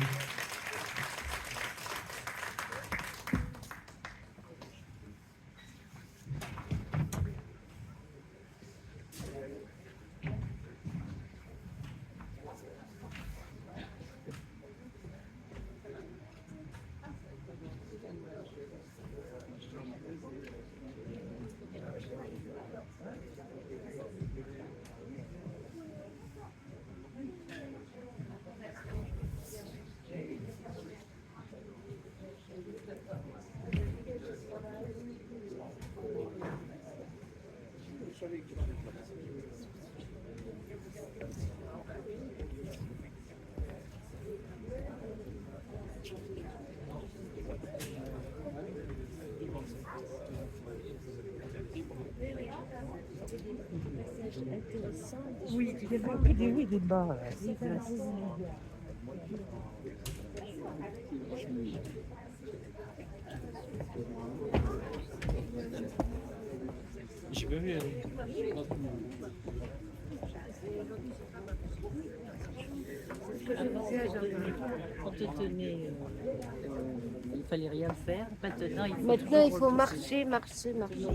Oui, il y avait un peu des débats. J'ai pas vu. On te tenait, il fallait rien faire. Maintenant, il faut marcher. Il y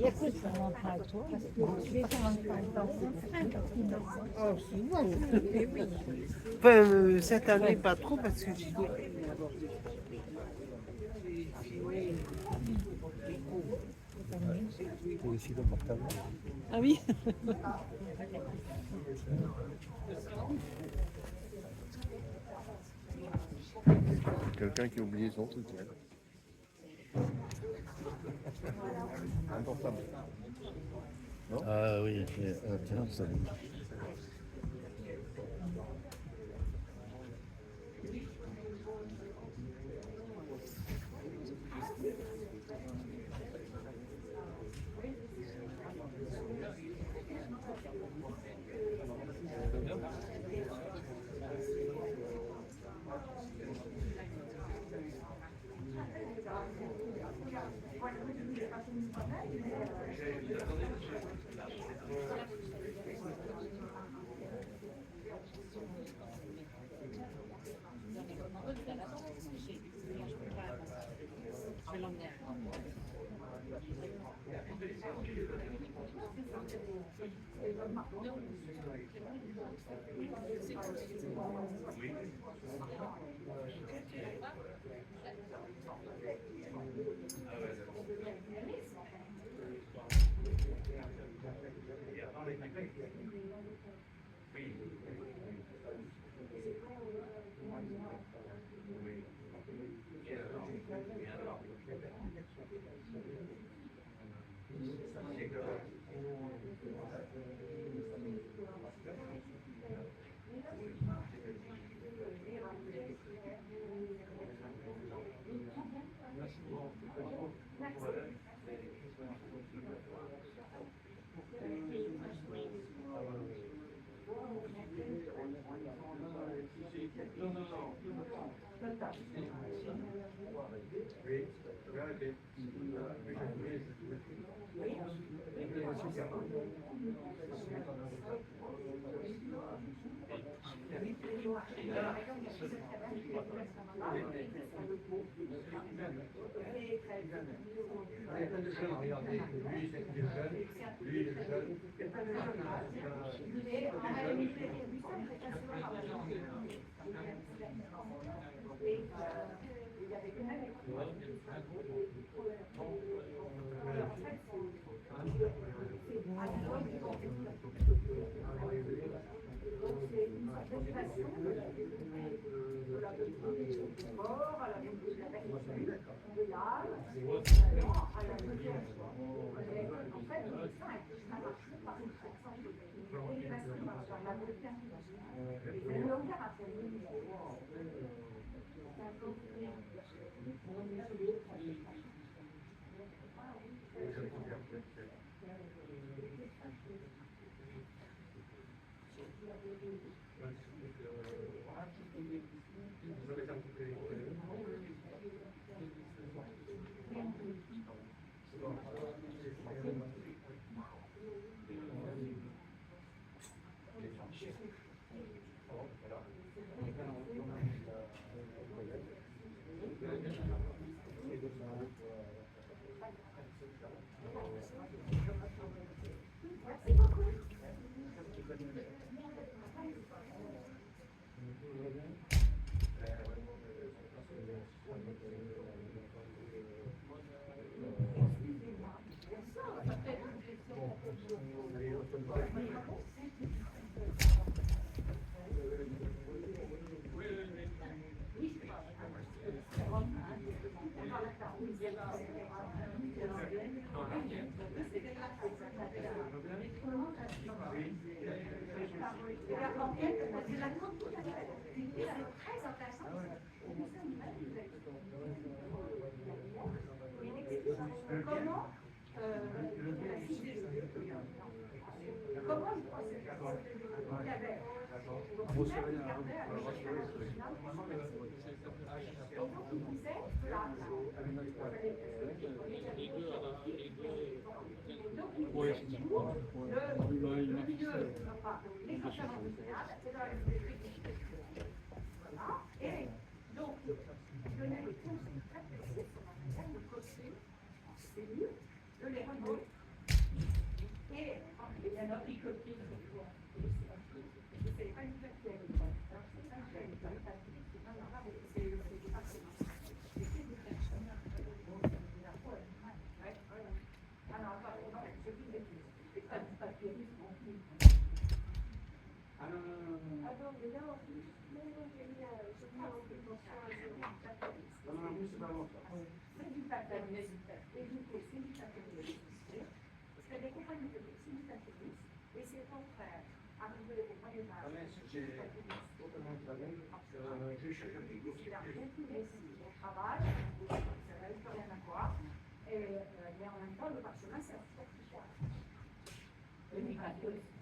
a que ça. Oh, souvent. Enfin, cette année, pas trop, parce que j'ai aussi le portable. Ah oui. Quelqu'un qui a oublié son truc. Un portable. Non? Ah oui, tiens, ça.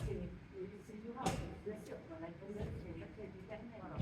C'est durable, bien sûr, dans la